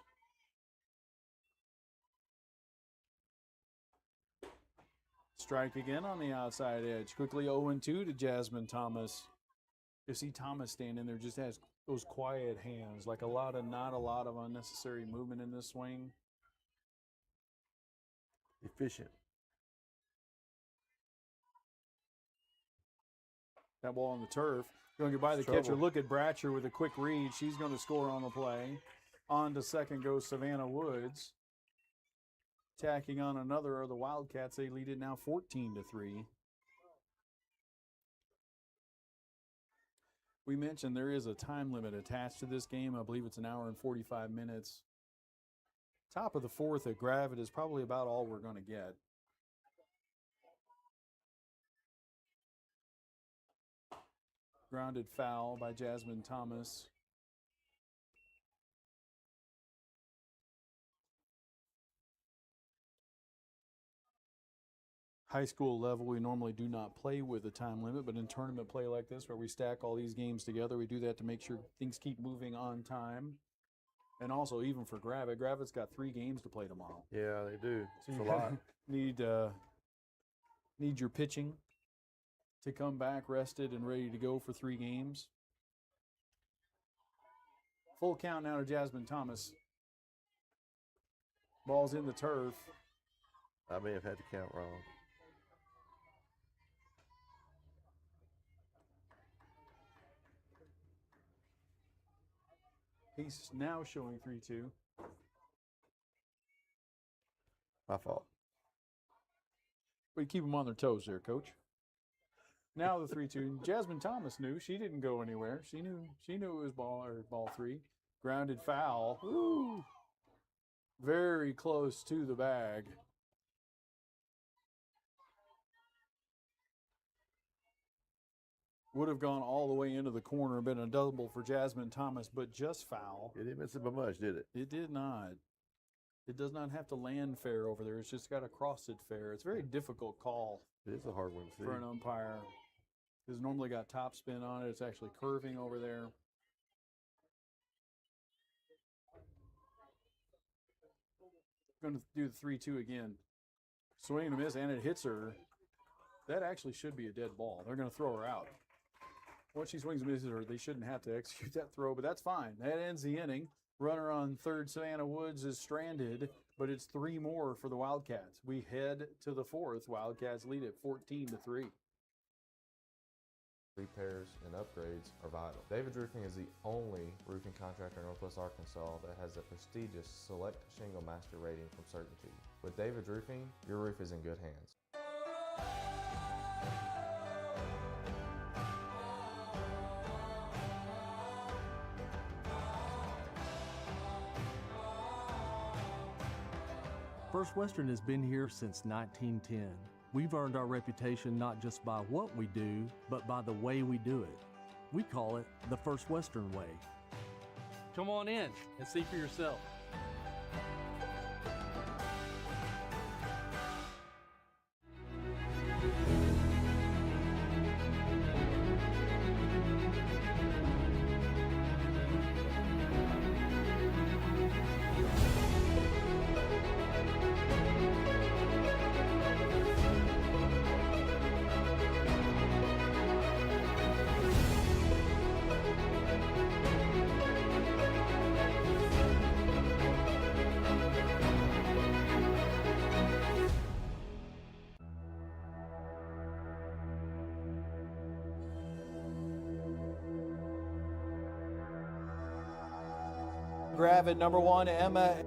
D: Strike again on the outside edge. Quickly 0-2 to Jasmine Thomas. You see Thomas standing there, just has those quiet hands, like not a lot of unnecessary movement in this swing.
F: Efficient.
D: That ball on the turf. Going to get by the
F: Trouble.
D: catcher. Look at Bratcher with a quick read. She's going to score on the play. On to second goes Savannah Woods. Tacking on another of the Wildcats. They lead it now 14-3. We mentioned there is a time limit attached to this game. I believe it's an hour and 45 minutes. Top of the fourth at Gravett is probably about all we're going to get. Grounded foul by Jasmine Thomas. high school level, we normally do not play with a time limit, but in tournament play like this, where we stack all these games together, we do that to make sure things keep moving on time. And also, even for Gravit's got 3 games to play tomorrow.
F: Yeah, they do.
D: So
F: It's
D: you
F: a lot.
D: need your pitching to come back rested and ready to go for 3 games. Full count now to Jasmine Thomas. Ball's in the turf.
F: I may have had to count wrong.
D: He's now showing 3-2.
F: My fault.
D: We keep them on their toes there, Coach. Now the 3-2. Jasmine Thomas knew she didn't go anywhere. She knew it was ball 3. Grounded foul. Ooh. Very close to the bag. Would have gone all the way into the corner and been a double for Jasmine Thomas, but just foul.
F: It didn't miss it by much, did it?
D: It did not. It does not have to land fair over there. It's just got to cross it fair. It's a very difficult call
F: It is a hard one to see.
D: for an umpire. It's normally got top spin on it. It's actually curving over there. Going to do the 3-2 again. Swing and a miss, and it hits her. That actually should be a dead ball. They're going to throw her out. Once she swings and misses her, they shouldn't have to execute that throw, but that's fine. That ends the inning. Runner on third, Savannah Woods, is stranded, but it's 3 more for the Wildcats. We head to the 4th. Wildcats lead it 14-3.
B: Repairs and upgrades are vital. David's Roofing is the only roofing contractor in Northwest Arkansas that has the prestigious Select Shingle Master rating from Certainty. With David's Roofing, your roof is in good hands.
C: First Western has been here since 1910. We've earned our reputation not just by what we do, but by the way we do it. We call it the First Western way.
G: Come on in and see for yourself.
D: Gravit, number 1, Emma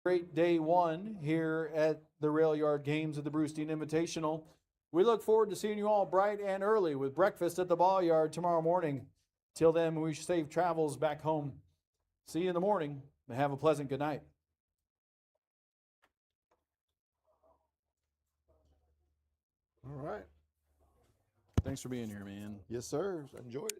D: Great day one here at the Rail Yard Games of the Brewstein Invitational. We look forward to seeing you all bright and early with breakfast at the Ball Yard tomorrow morning. Till then, we safe travels back home. See you in the morning, and have a pleasant good night.
H: All right.
D: Thanks for being here, man.
H: Yes, sir. Enjoyed it.